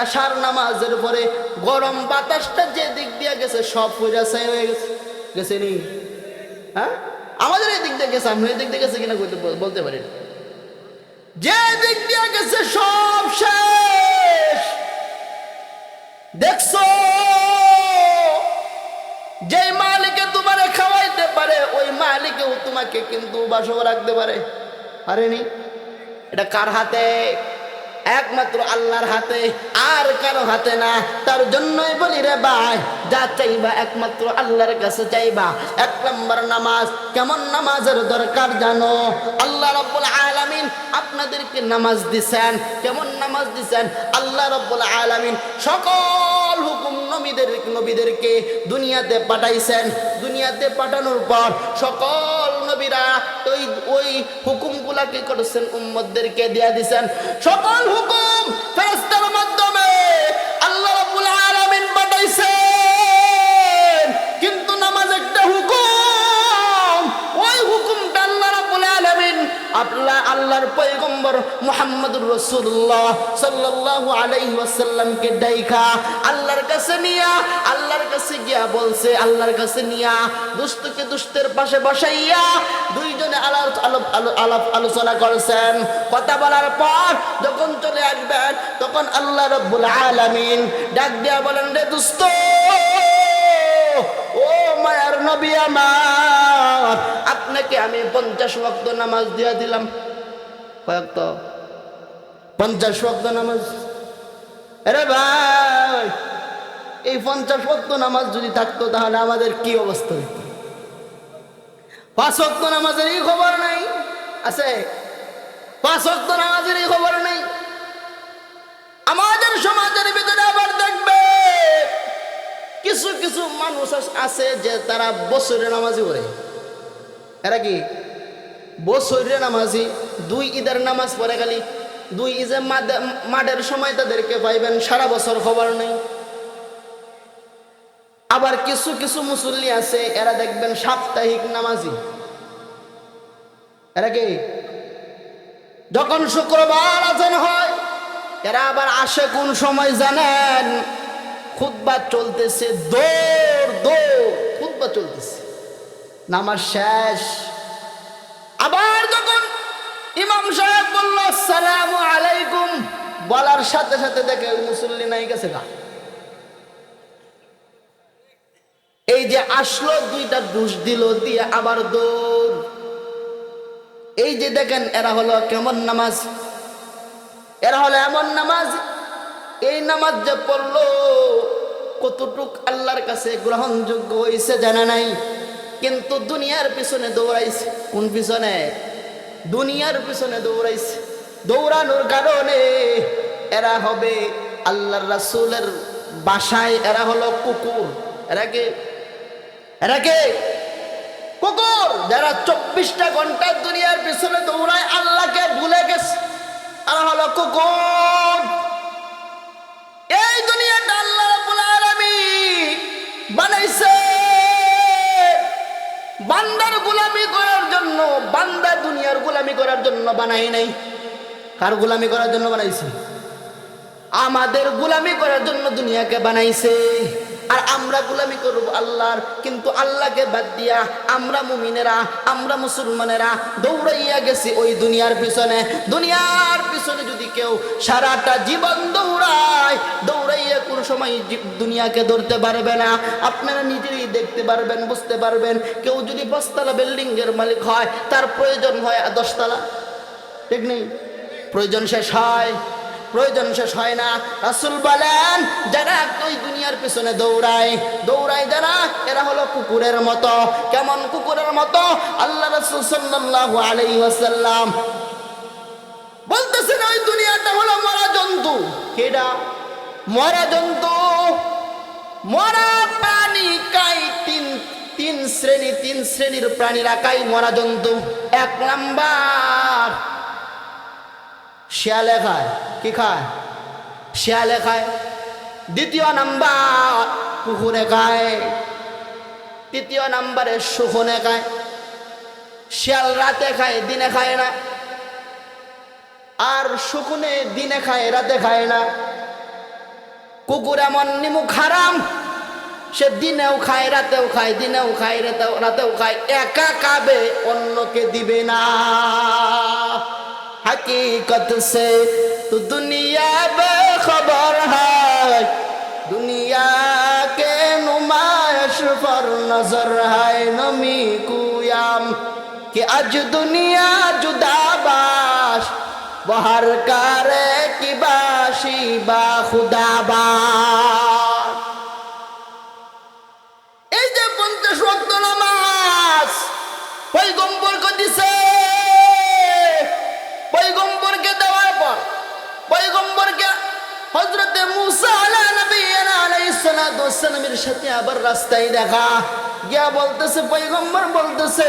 এশার নামাজের পরে গরম বাতাসটা যে দিক দিয়ে গেছে সব পয়সা হয়ে গেছে, গেছে নি? হ্যাঁ, আমাদের এই দিক দিয়ে গেছে, আমি এই দিক দিয়ে গেছে কিনা বলতে পারি না। যে দিক দিয়ে গেছে সব শেষ। দেখছো, যে মালিকে তোমারে খাওয়াইতে পারে, ওই মালিকেও তোমাকে কিন্তু বাসব রাখতে পারে। পারেনি? এটা কার হাতে? একমাত্র আল্লাহর হাতে, আর কারো হাতে না। তার জন্যই বলি রে ভাই, যা চাইবা একমাত্র আল্লাহর কাছে চাইবা। 1 নম্বর নামাজ। কেমন নামাজের দরকার জানো? আল্লাহ রাব্বুল আলামিন আপনাদেরকে নামাজ দিছেন। কেমন নামাজ দিছেন? আল্লাহ রাব্বুল আলামিন সকল হুকুম নবীদেরকে দুনিয়াতে পাঠাইছেন। দুনিয়াতে পাঠানোর পর সকল নবীরা ওই হুকুমগুলা কি করেছেন? উম্মতদেরকে দিয়া দিছেন। সকল হুকুম ফেরেশতার মাধ্যমে আল্লাহ রাব্বুল আলামিন পাঠাইছেন, কিন্তু নামাজ একটা হুকুম। ওই হুকুমটা আল্লাহ রাব্বুল আলামিন আল্লাহর পয়গম্বর মুহাম্মদুর রাসূলুল্লাহ সাল্লাল্লাহু আলাইহি ওয়াসাল্লামকে ডাইকা আল্লাহর কাছে নিয়া, আল্লাহর কাছে গিয়া বলছে, আল্লাহর কাছে নিয়া দুষ্টকে দুষ্টের পাশে বসাইয়া দুইজনে আলাপ আলোচনা করেছেন। কথা বলার পর যখন চলে আসবেন, তখন আল্লাহ রাব্বুল আলামিন ডাক দিয়া বলেন, রে দুষ্ট, ও মায়ার নবী আমার, আপনাকে আমি 50 ওয়াক্ত নামাজ দিয়া দিলাম। কয়েক তো 50 ওয়াক্ত নামাজ। আরে ভাই, এই 50 ওয়াক্ত নামাজ যদি থাকতো তাহলে আমাদের কি অবস্থা হতো? 5 ওয়াক্ত নামাজের এই খবর নাই, আছে? পাঁচ ওয়াক্ত নামাজেরই খবর নেই। আমাদের সমাজের ভিতরে আবার দেখবে কিছু কিছু মানুষ আছে যে তারা বছরে নামাজি পড়ে। এরা কি বছরে নামাজি, দুই ঈদের নামাজ পড়ে, খালি দুই ঈদে মাঠের সময় তাদেরকে পাইবেন, সারা বছর খবর নেই। আবার কিছু কিছু মুসল্লি আছে এরা দেখবেন সাপ্তাহিক নামাজি। এরা কি যখন শুক্রবার আজান হয় এরা আবার আসে কোন সময় জানেন? খুতবা চলতেছে, দৌড় দৌড় খুতবা চলতেছে, নামাজ শেষ। আবার যখন ইমাম সাহেব বলল আসসালামু আলাইকুম, বলার সাথে সাথে দেখে মুসল্লি নাই গেছে গা। এই যে আসলো, দুইটা ডুস দিল, দিয়ে আবার দৌড়। এই যে দেখেন এরা হলো কেমন নামাজ, এরা হলো এমন নামাজ, এই নামাজ যে পড়লো কতটুক আল্লাহর কাছে গ্রহণযোগ্য হয়েছে জানা নাই, কিন্তু দুনিয়ার পিছনে দৌড়াইছে। কোন পিছনে? দুনিয়ার পিছনে দৌড়াইছে। দৌড়ানোর কারণে এরা হবে আল্লাহর রাসূলের বাসায় এরা হলো কুকুর। এরা কে? এরা কে? কুকুর, যারা 24টা ঘন্টা দুনিয়ার পিছনে দৌড়ায়, আল্লাহকে ভুলে গেছে। এরা হলো কুকুর। এই দুনিয়াটা আল্লাহ রাব্বুল আলামিন বানাইছে বান্দার গোলামি করার জন্য। বান্দা দুনিয়ার গোলামি করার জন্য বানাই নাই। কার গোলামি করার জন্য বানাইছে? আমাদের গোলামি করার জন্য দুনিয়াকে বানাইছে। আর আমরা গোলামি করব আল্লাহর, কিন্তু আল্লাহকে বাদ দিয়া আমরা মুমিনেরা, আমরা মুসলমানেরা দৌড়াইয়া গেছি ওই দুনিয়ার পিছনে। দুনিয়ার পিছনে যদি কেউ সারাটা জীবন দৌড়ায়, দৌড়াইয়া কোনো সময় দুনিয়াকে ধরতে পারবে না। আপনারা নিজেই দেখতে পারবেন, বুঝতে পারবেন। কেউ যদি 5 তলা বিল্ডিং এর মালিক হয়, তার প্রয়োজন হয় 10 তলা, ঠিক নেই? প্রয়োজন শেষ হয়? প্রয়োজন শেষ হয় না। রাসূল বলেন যারা ওই দুনিয়ার পিছনে দৌড়ায় যারা, এরা হলো কুকুরের মতো। কেমন কুকুরের মতো? আল্লাহ রাসূল সাল্লাল্লাহু আলাইহি ওয়াসাল্লাম বলতেছেন ওই দুনিয়াটা হলো মরা জন্তু। কেডা? মরা জন্তু। মরা প্রাণী খায় তিন শ্রেণীর প্রাণীরা খায় মরা জন্তু। 1 নাম্বার শিয়ালে খায়। কি খায়? শিয়ালে খায়। 2য় নাম্বার কুকুরে খায়। 3য় নাম্বারে শকুনে খায়। শিয়াল রাতে খায়, দিনে খায় না। আর শকুনে দিনে খায়, রাতে খায় না। কুকুর এমন নিমুখ হারাম, সে দিনেও খায়, রাতেও খায়, দিনেও খায়, রাতেও খায়। একা খাবে, অন্যকে দিবে না। हकीकत से तो दुनिया बेखबर है, दुनिया के नुमाइश पर नजर है नमी कुयाम कि आज दुनिया जुदाबाश बहर करे की बाशी बा खुदाबाश। এই যে 50 ওয়াক্ত নামাজ পয়গম্বরকে দিছে, পয়গম্বরকে দেওয়ার পর পয়গম্বরকে হযরতে মুসা আলাইহিস সালামের সাথে আবার রাস্তায় দেখা গিয়া বলতেছে, পয়গম্বর বলতেছে,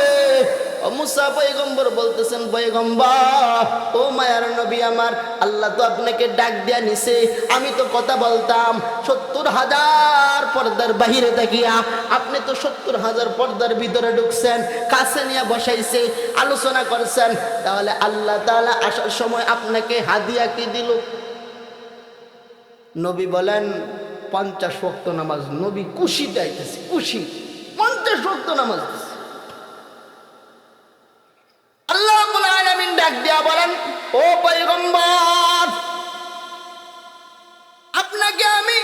ও মুসা পয়গম্বর বলতেছেন, পয়গম্বর ও মায়ার নবী আমার, আল্লাহ তো আপনাকে ডাক দিয়া নিছে। আমি তো কথা বলতাম 70,000 পর্দার বাহিরে তাকিয়া, আপনি তো 70,000 পর্দার ভিতরে ঢুকছেন, কাছে নিয়ে বসাইছে, আলোচনা করছেন। তাহলে আল্লাহ তাআলা আসার সময় আপনাকে হাদিয়া কি দিল? নবী বলেন 50 ওয়াক্ত নামাজ। নবী খুশি চাইতেছে, খুশি 50 ওয়াক্ত নামাজ। আল্লাহ রাব্বুল আলামিন ডাক দিয়া বলেন, ও পয়গম্বর, আপনাকে আমি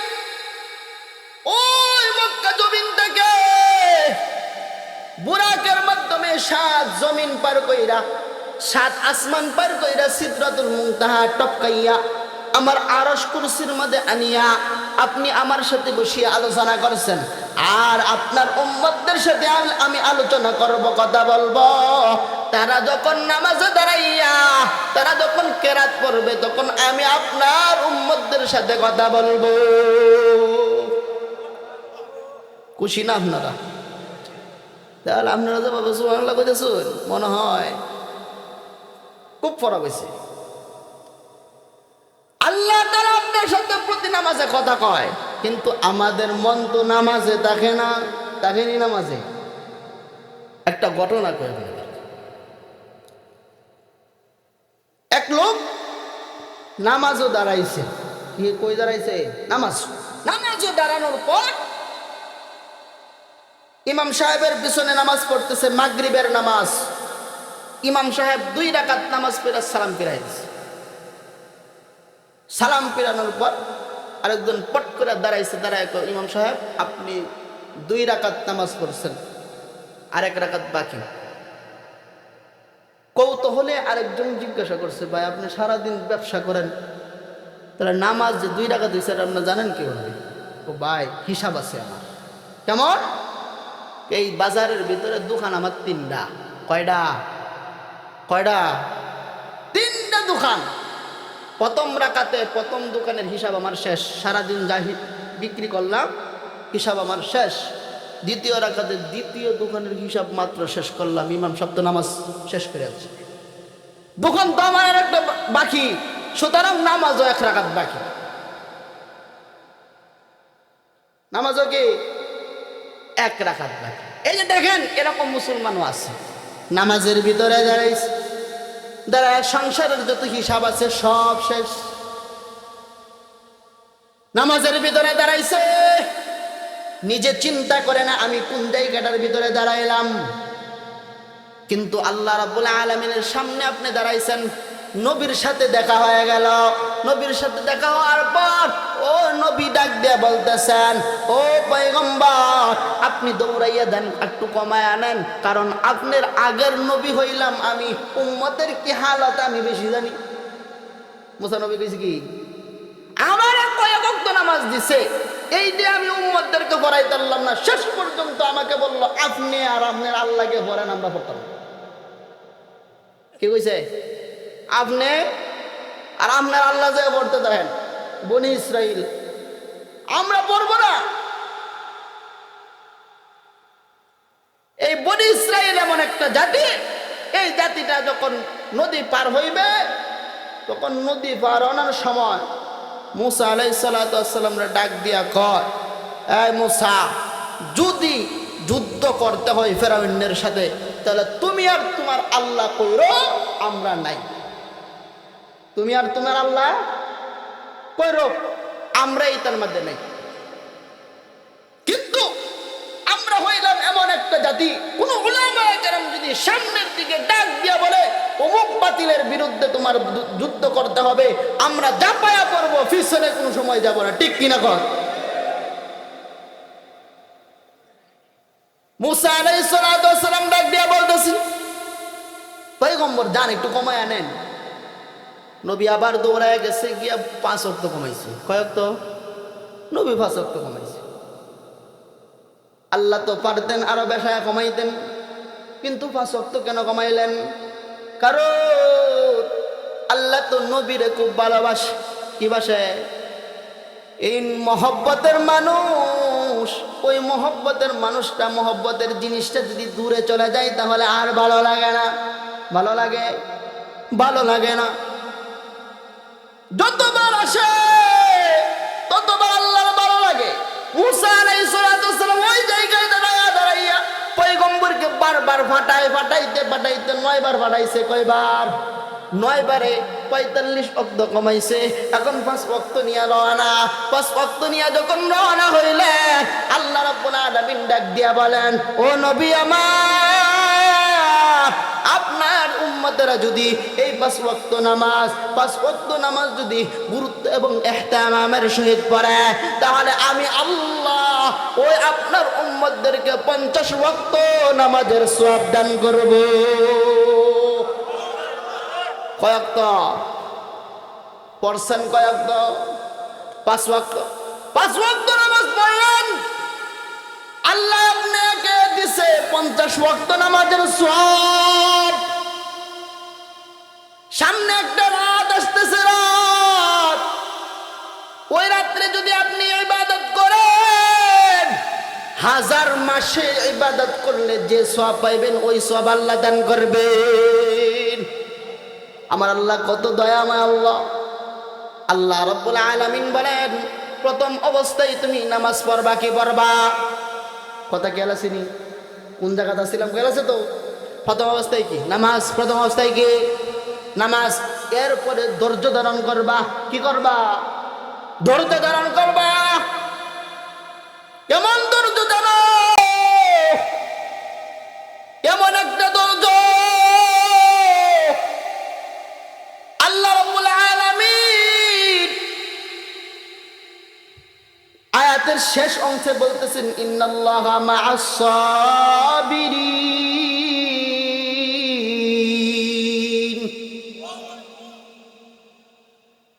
ওই মক্কা জমিন থেকে বুরাকের মাধ্যমে 7 জমিন পার কইরা, 7 আসমান পার কইরা, সিদরাতুল মুনতাহা টপকাইয়া আমার আরশ কুরসির মধ্যে আনিয়া আপনি আমার সাথে বসিয়ে আলোচনা করছেন। আর আপনার উম্মতদের সাথে আমি আলোচনা করব, কথা বলবো। তারা যখন নামাজে দাঁড়াইয়া তারা তারা যখন কেরাত পড়বে তখন আমি আপনার উম্মতদের সাথে কথা বলবো। খুশি না আপনারা? তাহলে আপনারা যে বাবা সুবহানাল্লাহ কইতেছেন, মনে হয় খুব ফরক হয়েছে। আল্লাহ তাআলা আপনার সাথে প্রতি নামাজে কথা কয়, কিন্তু আমাদের মন তো নামাজে থাকে না। থাকেনি নামাজে? একটা ঘটনা কয়, এক লোক নামাজও দাঁড়াইছে। কি কই দাঁড়াইছে? নামাজও দাঁড়ানোর পর ইমাম সাহেবের পিছনে নামাজ পড়তেছে, মাগরিবের নামাজ। ইমাম সাহেব 2 রাকাত নামাজ পড়ে সালাম ফিরাই দিছে। সালাম ফিরানোর পর আরেকজন পট করে দাঁড়াইছে, দাঁড়ায় কয়, ইমাম সাহেব আপনি 2 রাকাত নামাজ পড়ছেন, আরেক রাকাত বাকি। কৌতূহলে আরেকজন জিজ্ঞাসা করছে, ভাই আপনি সারাদিন ব্যবসা করেন, তাহলে নামাজ যে 2 রাকাত হয়েছে আপনি জানেন কি হবে? ও ভাই হিসাব আছে আমার। কেমন? এই বাজারের ভিতরে দোকান আমার 3টা। কয়টা? 3টা দোকান। প্রথম রাকাতে প্রথম দোকানের হিসাব আমার শেষ, সারাদিন যা বিক্রি করলাম হিসাব আমার শেষ। দ্বিতীয় রাকাতে দ্বিতীয় দোকানের হিসাব মাত্র শেষ করলাম, ইমাম সাহেব তো নামাজ শেষ করে আছে। দোকান তো আমার একটা বাকি, সুতরাং নামাজও 1 রাকাত বাকি। নামাজও কি 1 রাকাত বাকি। এই যে দেখেন, এরকম মুসলমানও আছে, নামাজের ভিতরে দাঁড়াইছে, দাঁড়ায় সংসারের যত হিসাব আছে সব শেষ। নামাজের ভিতরে দাঁড়াইছে, নিজে চিন্তা করে না আমি কোন জায়গাটার ভিতরে দাঁড়াইলাম। কিন্তু আল্লাহ রাব্বুল আলামিনের সামনে আপনি দাঁড়াইছেন, নবীর সাথে দেখা হয়ে গেল। নবীর সাথে দেখা হওয়ার পর ও নবী ডাক দিয়ে বলতেছেন, ও পয়গম্বর আপনি দৌড়াইয়া দেন, একটু কমায় আনেন, কারণ আপনার আগের নবী হইলাম আমি, উম্মতের কি হালত আমি বেশি জানি। মুসা নবী কইছে কি, আমার কয়েক ওয়াক্ত নামাজ দিছে, এই যে আমি উম্মতদেরকে পড়াইতে পারলাম না, শেষ পর্যন্ত আমাকে বলল আপনি আর আপনার আল্লাহকে পড়েন, আমরা পড়তাম। কি কইছে? আপনি আর আপনার আল্লাহ যে পড়তে দেখেন, বনি ইসরাইল, আমরা পড়বো না। এই বনি ইসরাইল এমন একটা জাতি, এই জাতিটা যখন নদী পার হইবে, তখন নদী পার হওয়ার সময় মুসা আলাইহিস সালাতু ওয়াস সালামরে ডাক দিয়া কয়, এই মুসা, যদি যুদ্ধ করতে হয় ফেরাউনের সাথে, তাহলে তুমি আর তোমার আল্লাহ কইরো, আমরা নাই। তুমি আর তোমার আল্লাহ কইরো, আমরাই তার মধ্যে নাই। কিন্তু আমরা হইলাম এমন একটা জাতি, কোন উলামায়ে কেরাম যদি সামনের দিকে ডাক দিয়া বলে অমুক বাতিলের বিরুদ্ধে তোমার যুদ্ধ করতে হবে, আমরা জাপায়া করব, পিছনে কোনো সময় যাব না। ঠিক কিনা কর? মুসা আলাইহিস সালাতু ওয়াস সালাম ডাক দিয়া বলতেছেন, পয়গম্বর যান একটু কমায় আনেন। নবী আবার দৌড়ায় গেছে, গিয়া 5 ওয়াক্ত কমাইছে। কয় ওয়াক্ত? নবী 5 ওয়াক্ত কমাইছে। আল্লাহ তো পারতেন আরো বেশি কমাইতেন, কিন্তু 5 ওয়াক্ত কেন কমাইলেন? কারণ আল্লাহ তো নবীরে খুব ভালোবাসে। কি বাসে? এই মহব্বতের মানুষ, ওই মহব্বতের মানুষটা, মহব্বতের জিনিসটা যদি দূরে চলে যায় তাহলে আর ভালো লাগে না। ভালো লাগে? ভালো লাগে না। যতবার আসে ততবার আল্লাহর ভালো লাগে। মুসা আলাইহিস সালাম ওই জায়গায় দাঁড়াইয়া পয়গম্বরকে বারবার ফাটাইতে 9 বার ফাটাইছে। কয়বার? 9 বারে 45 ওয়াক্ত কমাইছে। এখন 5 ওয়াক্ত নিয়ে রওনা। 5 ওয়াক্ত নিয়ে যখন রওনা হইলে আল্লাহ রাব্বুল আলামিন ডাক দিয়া বলেন, ও নবী আমার, আপনার উম্মতেরা যদি এই 5 ওয়াক্ত নামাজ যদি গুরুত্ব এবং ইহতিমামের সহিত পড়ে, তাহলে আমি আল্লাহ ওই আপনার উম্মতদেরকে 50 ওয়াক্ত নামাজের সওয়াব দান করব। কয়েকত পড়ছেন? কয়েকত? 5 ওয়াক্ত। 5 ওয়াক্ত নামাজ পড়লেন, আল্লাহ আপনাকে দিছে 50 ওয়াক্ত নামাজের সওয়াব। সামনে একটা রাত আসতেছে, রাত। ওই রাত্রে যদি আপনি ইবাদত করেন, 1000 মাসে ইবাদত করলে যে সওয়াব পাইবেন ওই সওয়াব আল্লাহ দান করবেন। আমার আল্লাহ কত দয়াময় আল্লাহ। আল্লাহ রাব্বুল আলামিন বলেন, প্রথম অবস্থায় তুমি নামাজ পড়বা কি পড়বা? কথা খেয়াল আসেনি? কোন জায়গাতে ছিলাম খেয়াল আছে তো? প্রথম অবস্থায় কি নামাজ, প্রথম অবস্থায় কি নামাজ। এরপরে ধৈর্য ধারণ করবা, কি করবা? ধৈর্য ধারণ করবা। কেমন ধৈর্য ধারণ? এমন একটা ধৈর্য আল্লাহ রাব্বুল আলামিন আয়াতের শেষ অংশে বলতেছেন, ইন্নাল্লাহা মা'আস সাবিরিন।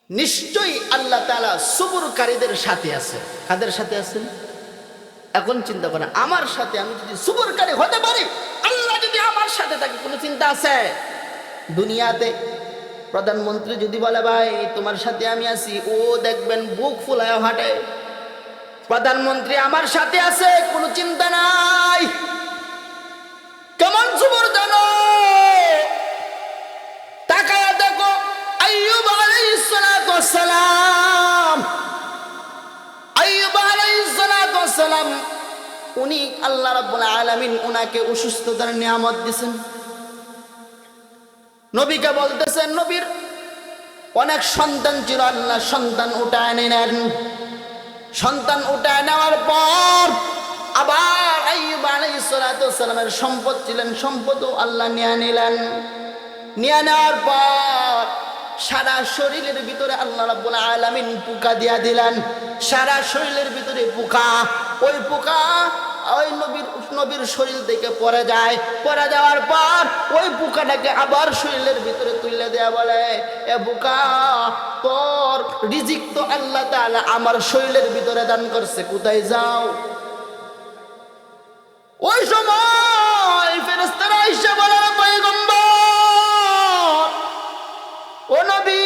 নিশ্চয়ই আল্লাহ তাআলা সবরকারীদের সাথে আছে। কাদের সাথে আছেন? এখন চিন্তা করেন, আমার সাথে আমি যদি সবরকারী হতে পারি, আল্লাহ যদি আমার সাথে থাকে, কোনো চিন্তা আছে? দুনিয়াতে প্রধানমন্ত্রী যদি বলে, ভাই তোমার সাথে আমি আছি, ও দেখবেন বুক ফুলায় হাঁটে। প্রধানমন্ত্রী আমার সাথে আছে, কোনো চিন্তা নাই। কেমন সবর জানো? তাকায়া দেখো আইয়ুব আলাইহিস সালাতু ওয়াস সালাম। আইয়ুব আলাইহিস সালাতু ওয়াস সালাম, উনি আল্লাহ রাব্বুল আলামিন উনাকে অসুস্থতার নিয়ামত দিয়েছেন। নবীকে বলতেছেন, নবীর অনেক সন্তান ছিল, আল্লাহ সন্তান উঠায় নিলেন। সন্তান উঠায় নেওয়ার পর আবার আইয়ুব আলাইহিস সালাতু ওয়াস সালামের সম্পদ ছিলেন, সম্পদও আল্লাহ নিয়ে নিলেন। নিয়ে নেওয়ার পর সারা শরীরের ভিতরে আল্লাহ রাব্বুল আলামিন পোকা দিয়া দিলেন। সারা শরীরের ভিতরে পোকা। ওই পোকা ওই নবীর শরীর থেকে পড়ে যায়। পড়ে যাওয়ার পর ওই পোকাটাকে আবার শরীরের ভিতরে তুলে দেয়া, বলে, এ পোকা, তোর রিজিক তো আল্লাহ তাআলা আমার শরীরের ভিতরে দান করছে, কোথায় যাও? ওই সময় ফেরেশতারা এসে বলে, পয়গম্বর, ও নবী,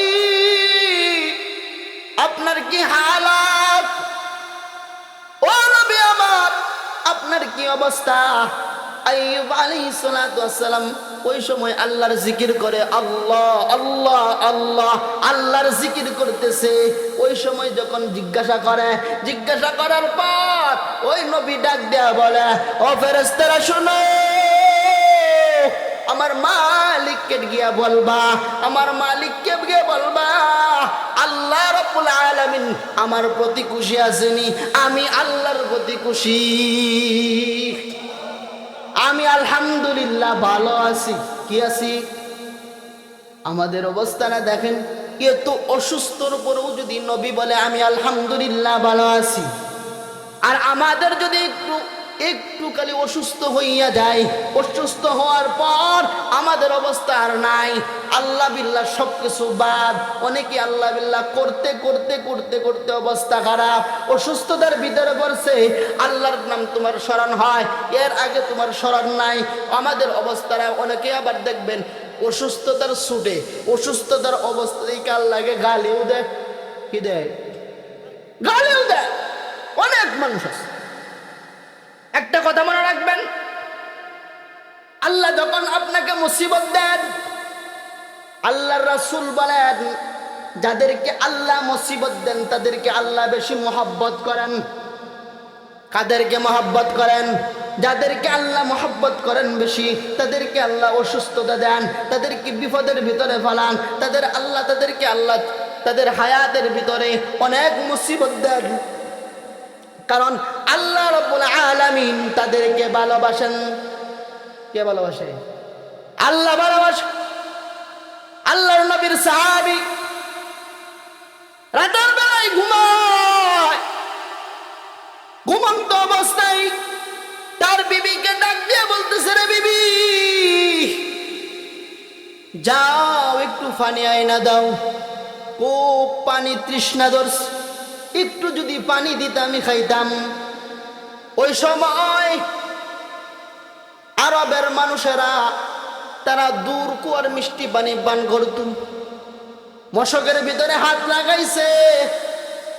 আপনার কি হালাত? ও নবী আমার, আপনার কি অবস্থা? আইয়ুব আলাইহিস সালাতু ওয়াস সালাম ওই সময় আল্লাহর জিকির করে, আল্লাহ আল্লাহ আল্লাহ, আল্লাহর জিকির করতেছে। ওই সময় যখন জিজ্ঞাসা করার পর ওই নবী ডাক দেয়া বলে, ও ফেরেশতারা শোনো, আমার মালিককে গিয়া বলবা, আমার মালিককে গিয়া বলবা, আল্লাহ রাব্বুল আলামিন আমার প্রতি খুশি আছেনি, আমি আল্লাহর প্রতি খুশি। আমি আলহামদুলিল্লাহ ভালো আছি। কি আছি? আমাদের অবস্থাটা দেখেন, এত অসুস্থর উপরেও যদি নবী বলে আমি আলহামদুলিল্লাহ ভালো আছি, আর আমাদের যদি একটু খালি অসুস্থ হইয়া যায়, অসুস্থ হওয়ার পর আমাদের অবস্থা আর নাই, আল্লাহ বিল্লাহ সবকিছু বাদ। অনেকে আল্লাহ বিল্লাহ করতে করতে করতে করতে অবস্থা খারাপ, অসুস্থতার ভিতরে পড়ছে, আল্লাহর নাম তোমার স্মরণ হয়, এর আগে তোমার স্মরণ নাই। আমাদের অবস্থাটা অনেকে আবার দেখবেন অসুস্থতার ছুটে, অসুস্থতার অবস্থায় আল্লাহকে গালিও দেয়। কি দেয়? গালিও দেয়। অনেক মানুষ আছে। একটা কথা মনে রাখবেন, আল্লাহ যখন আপনাকে মুসিবত দেন, আল্লাহর রাসূল বলেন, যাদেরকে আল্লাহ মুসিবত দেন তাদেরকে আল্লাহ বেশি মহব্বত করেন। কাদেরকে মহব্বত করেন? যাদেরকে আল্লাহ মহব্বত করেন বেশি, তাদেরকে আল্লাহ অসুস্থতা দেন, তাদেরকে বিপদের ভিতরে ফেলান, তাদেরকে আল্লাহ তাদের হায়াতের ভিতরে অনেক মুসিবত দেন। কারণ আল্লাহ রাব্বুল আলামিন তাদেরকে ভালোবাসেন। কে ভালোবাসে? আল্লাহ ভালোবাসে। আল্লাহর নবীর সাহাবী রাতের বেলায় ঘুমায়, ঘুমন্ত অবস্থায় তার বিবিকে ডাক দিয়ে বলতেছে, রে বিবি, যাও একটু পানি আইনা দাও, খুব পানি তৃষ্ণা ধরছে, একটু যদি পানি দিতে আমি খাইতাম। ওই সময় আরবের মানুষেরা তারা দূর কুয়ার মিষ্টি পানি পান করত। মশকের ভিতরে হাত লাগাইছে,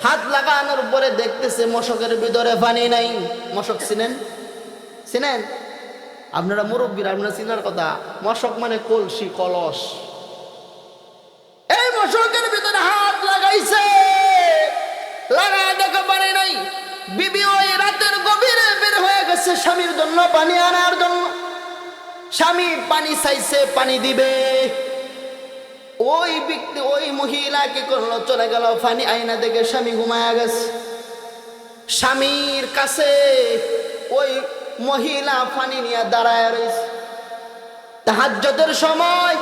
হাত লাগানোর পরে দেখতেছে মশকের ভিতরে পানি নাই। মশক চিনেন? চিনেন আপনারা মুরব্বীরা, আপনারা চিনার কথা। মশক মানে কলসি, কলস। এই মশকের ভিতরে হাত লাগাইছে, লাগায় দেখো পানি নাই। বিবি ওই রাতের গভীরে বের হয়ে গেছে স্বামীর জন্য পানি আনার জন্য। স্বামী পানি চাইছে, পানি দিবে। ওই ব্যক্তি, ওই মহিলা কি করলো, চলে গেল পানি আইনা দেখে স্বামী ঘুমায়া গেছে। স্বামীর কাছে ওই মহিলা পানি নিয়ে দাঁড়ায় রয়েছে। তাহাজ্জুদের সময়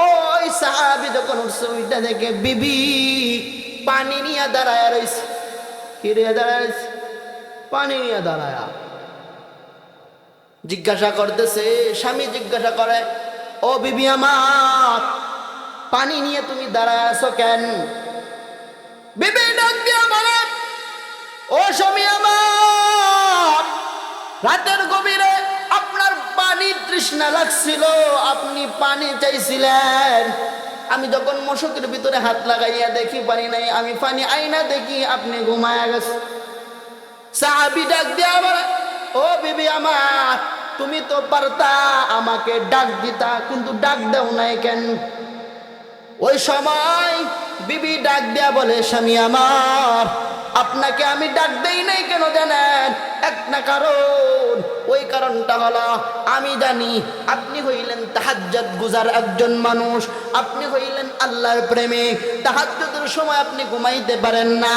ওই সাহাবী যখন উঠছে, ওইটা দেখে বিবি পানি নিয়ে দাঁড়ায় রয়েছে। কি নিয়ে দাঁড়ায় রয়েছে? পানি নিয়ে দাঁড়ায়। জিজ্ঞাসা করতেছে, স্বামী জিজ্ঞাসা করে, ও বিবি আমার, পানি নিয়ে তুমি দাঁড়ায় আছো কেন? বিবি ডাক দিয়া বলে, ও স্বামী আমার, রাতের গভীরে আপনার পানি তৃষ্ণা লাগছিল, আপনি পানি চাইছিলেন। আমি যখন মশকের ভিতরে হাত লাগাইয়া দেখি পানি নাই, আমি পানি আইনা দেখি আপনি ঘুমায়া গেছে। সাহাবী ডাক দিয়া বলে, ও বিবি আমার, তুমি তো পারতা আমাকে ডাক দিতা, কিন্তু ডাক দাও নাই কেন? ওই সময় বিবি ডাক দিয়া বলে, স্বামী আমার, আপনাকে আমি ডাক দেই নাই কেন জানেন? একটা কারণ। ওই কারণটা হলো, আমি জানি আপনি হইলেন তাহাজ্জুদ গুজার একজন মানুষ, আপনি হইলেন আল্লাহর প্রেমিক। তাহাজ্জুদের সময় আপনি ঘুমাইতে পারেন না।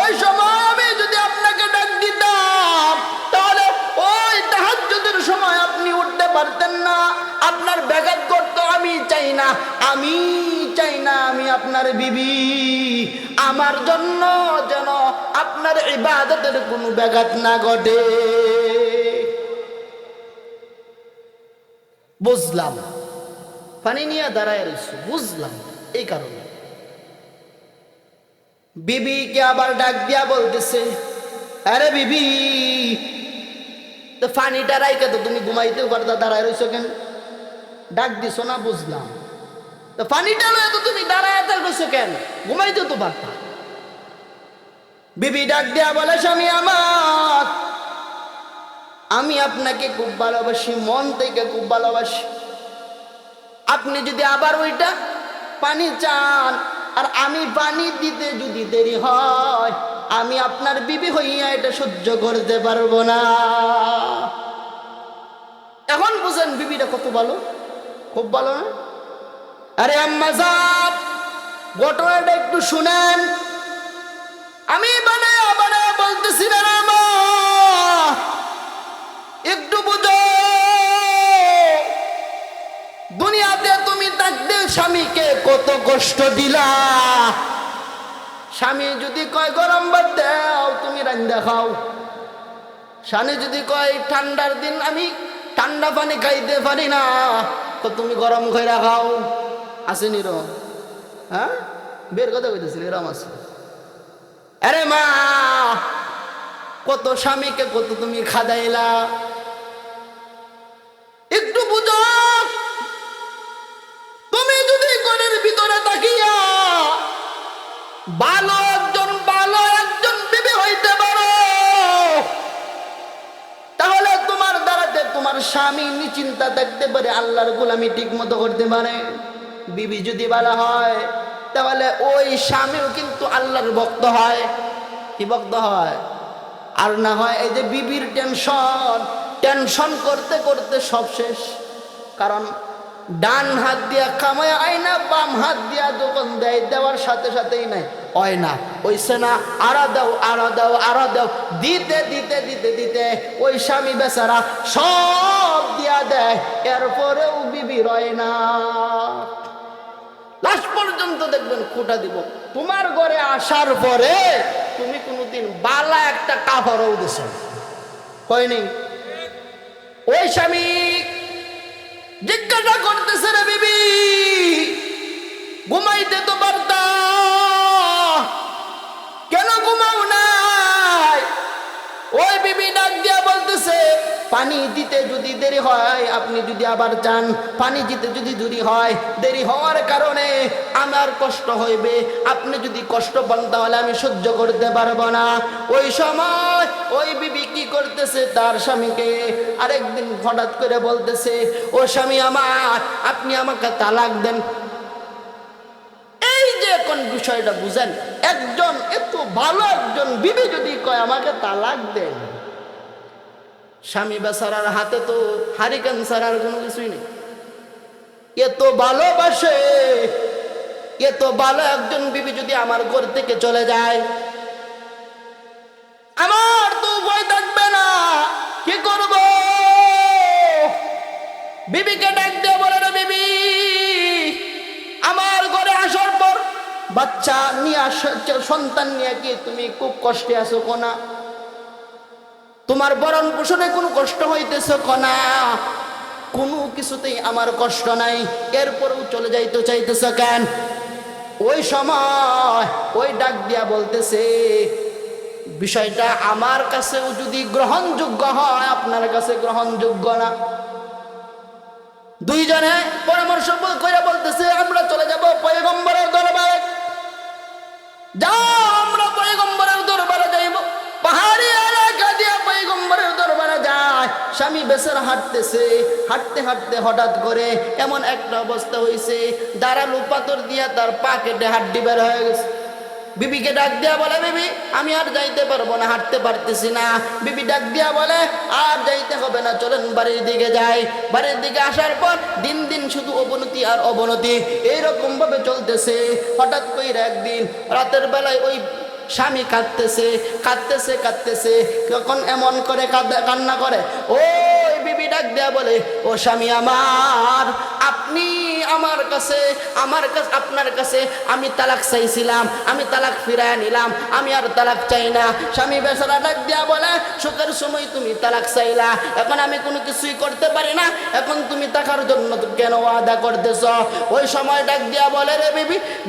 ওই সময় আমি যদি আপনাকে ডাক দিতাম, তাহলে ওই তাহাজ্জুদের সময় আপনি উঠতে পারতেন না। আপনার ব্যাঘাত করতে আমি চাই না, আমি চাই না। আমি আপনার বিবি, আমার জন্য যেন আপনার ইবাদতের কোনো ব্যাঘাত না ঘটে। বুঝলাম, পানি নিয়ে দাঁড়ায় রয়েছে, বুঝলাম। এই কারণে বিবিকে আবার ডাক দিয়া বলতেছে, আরে বিবি, তো পানিটা রাইকে তো তুমি ঘুমাইতেও পারতা, দাঁড়ায় রয়েছো কেন? ডাক দিছো না, বুঝলাম। তো পানিটা লয়ে তো তুমি দাঁড়ায় রয়েছো কেন? ঘুমাইতেও তো পারতা। বিবি ডাক দিয়া বলে, স্বামী আমার, আমি আপনাকে খুব ভালোবাসি, মন থেকে খুব ভালোবাসি। আপনি যদি আবার ওইটা পানি চান, আর আমি পানি দিতে যদি দেরি হয়, আমি আপনার বিবি হইয়া এটা সহ্য করতে পারবো না। এখন বুঝেন বিবিটা কত ভালো, খুব ভালো না? আরে আম্মা জান, ঘটনাটা একটু শুনেন। আমি বানায়া বানায়া বলতেছি না মা, একটু বুঝো। দুনিয়াতে তুমি থাকতে স্বামীকে কত কষ্ট দিলা। স্বামী যদি কয় গরম ভাত দাও, তুমি রান্না খাও। স্বামী যদি কয় ঠান্ডার দিন আমি ঠান্ডা পানি খাইতে পারি না, তো তুমি গরম খাইরা খাও। আসেনি এরকম? হ্যাঁ, বের কথা কইতেছিল, এরকম আছে। আরে মা, কত স্বামীকে কত তুমি খাদাইলা, একটু বুঝো। তুমি যদি ঘরের ভিতরে তাকিয়া ভালো একজন বিবি হইতে পারো, তাহলে তোমার দ্বারাতে তোমার স্বামী নিশ্চিন্তা থাকতে পারে, আল্লাহর গোলামি ঠিক মতো করতে পারে। বিবি যদি ভালো হয়, তাহলে ওই স্বামীও কিন্তু আল্লাহর ভক্ত হয়। কি ভক্ত হয়? আর না হয় এই যে বিবির টেনশন করতে করতে সব শেষ। কারণ ডান হাত দিয়া কামায় আয়না, বাম হাত দিয়া যখন দেয়, দেওয়ার সাথে সাথেই নাই হয় না, ওইসে না, আরা দাও আরা দাও আরা দাও, দিতে দিতে দিতে দিতে ওই স্বামী বেচারা সব দিয়া দেয়, এরপরেও বিবি রয় না। লাস্ট পর্যন্ত দেখবেন খোঁটা দিব। তোমার ঘরে আসার পরে তুমি কোনোদিন বালা একটা কাপড়ও দিছ হয়নি। ওই স্বামী জিজ্ঞাসা করতেছে, রে বিবি, ঘুমাইতে তো পারতা, কেন ঘুমাও নাই? ওই বিবি ডাক দিয়া বলতেছে, পানি দিতে যদি দেরি হয়, আপনি যদি আবার যান, পানি দিতে যদি দেরি হয়, দেরি হওয়ার কারণে আমার কষ্ট হইবে, আপনি যদি কষ্ট পান তাহলে আমি সহ্য করতে পারবো না। ওই সময় ওই বিবি কি করতেছে, তার স্বামীকে আরেকদিন হঠাৎ করে বলতেছে, ও স্বামী আমার, আপনি আমাকে তালাক দেন। এই যে কোন বিষয়টা বুঝেন, একজন এত ভালো একজন বিবি যদি কয় আমাকে তালাক দেন, স্বামী বেচারার হাতে তো হারিকেন ছাড়ার কোনো কিছুই নেই। এত ভালোবাসে, এত ভালো একজন বিবি যদি আমার ঘর থেকে চলে যায়, আমার তো ভয় থাকবে না, কি করব? বিবিকে ডাক দিয়ে বলে, না বিবি, আমার ঘরে আসার পর বাচ্চা নিয়ে সন্তান নিয়ে কি তুমি খুব কষ্টে আছো কোনা? তোমার ভরণ পোষণে কোনো কষ্ট হইতেছে কোনা? কোনো কিছুতেই আমার কষ্ট নাই, এরপরেও চলে যাইতে চাইতেছ কেন? ওই সময় ওই ডাক দিয়া বলতেছে, বিষয়টা আমার কাছেও যদি গ্রহণযোগ্য হয়, আপনার কাছে গ্রহণযোগ্য না। দুইজনে পরামর্শ করে বলতেছে, আমরা চলে যাব পয়গম্বরের দরবারে। যাও, আমরা পয়গম্বরের দরবারে যাইব। পাহাড়ি এলাকা দিয়ে পয়গম্বরের দরবারে যায়। স্বামী বেচারা হাঁটতেছে, হাঁটতে হাঁটতে হঠাৎ করে এমন একটা অবস্থা হয়েছে, দাঁড়ালু পাথর দিয়া তার পা কেটে হাড্ডি বের হয়ে গেছে। বিবিকে ডাক দিয়া বলে, বিবি আমি আর যাইতে পারবো না, হাঁটতে পারতেছি না। বিবি ডাক দিয়া বলে, আর যাইতে হবে না, চলেন বাড়ির দিকে যাই। বাড়ির দিকে আসার পর দিন দিন শুধু অবনতি আর অবনতি, এইরকম ভাবে চলতেছে। হঠাৎ করে একদিন রাতের বেলায় ওই স্বামী কাঁদতেছে কাঁদতেছে কাঁদতেছে, কখন এমন করে কান্না করে, ওই বিবি ডাক দেয়া বলে, ও স্বামী আমার, আপনি আমার কাছে আপনার কাছে আমি তালাক চাইছিলাম, আমি তালাক ফিরায় নিলাম, আমি আর তালাক চাই না। স্বামী বেচারা ডাক দেয়া বলে, সুখের সময় তুমি তালাক চাইলা, এখন আমি কোনো কিছুই করতে পারি না, এখন তুমি টাকার জন্য কেন ওয়াদা করতেছ? ওই সময় ডাক দেয়া বলে, রে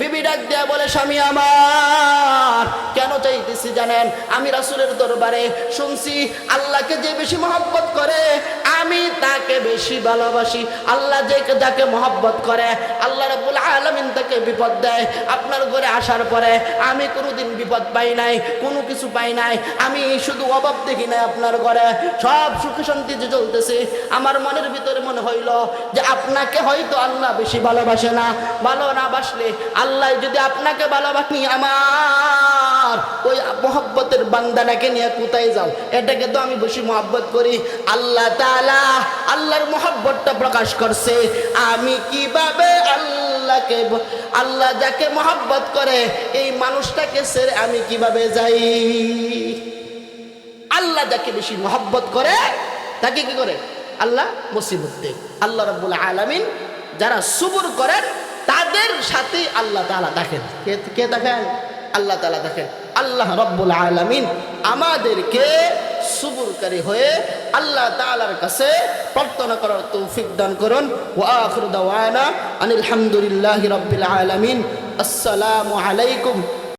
বিবি ডাক দেয়া বলে, স্বামী আমার কেন চাইতেছি জানেন? আমি রাসূলের দরবারে শুনছি, আল্লাহকে যে বেশি মহব্বত করে আমি তাকে বেশি ভালোবাসি। আল্লাহ যাকে মহব্বত করে আল্লাহ রাব্বুল আলামিন তাকে বিপদ দেয়। আপনার ঘরে আসার পরে আমি কোনোদিন বিপদ পাই নাই, কোনো কিছু পাই নাই, আমি শুধু অভাব দেখি নাই। আপনার ঘরে সব সুখে শান্তিতে চলতেছে। আমার মনের ভিতরে মনে হইল যে আপনাকে হয়তো আল্লাহ বেশি ভালোবাসে না। ভালো না বাসলে আল্লাহ যদি আপনাকে ভালোবাসি, আমার ওই মহব্বতের বান্দাটাকে নিয়ে কোথায় যাও? এটাকে তো আমি বেশি মহব্বত করি। আল্লাহ তাআলা আল্লাহর মহব্বতটা প্রকাশ করছে, আমি কিভাবে আল্লাহ যাকে মহব্বত করে এই মানুষটাকে ছেড়ে আমি কিভাবে যাই? আল্লাহ যাকে বেশি মহব্বত করে তাকে কি করে? আল্লাহ মুসিবত দেয়। আল্লাহ রাব্বুল আলামিন যারা সবর করেন তাদের সাথে আল্লাহ তাআলা দেখেন। কে দেখেন? আল্লাহ তাআলা দেখেন। আল্লাহ রাব্বুল আলামিন আমাদেরকে সবরকারী হয়ে আল্লাহ তাআলার কাছে প্রার্থনা করার তৌফিক দান করুন। ওয়া আখিরু দাওয়ানা আনিল হামদুলিল্লাহি রাব্বিল আলামিন। আসসালামু আলাইকুম।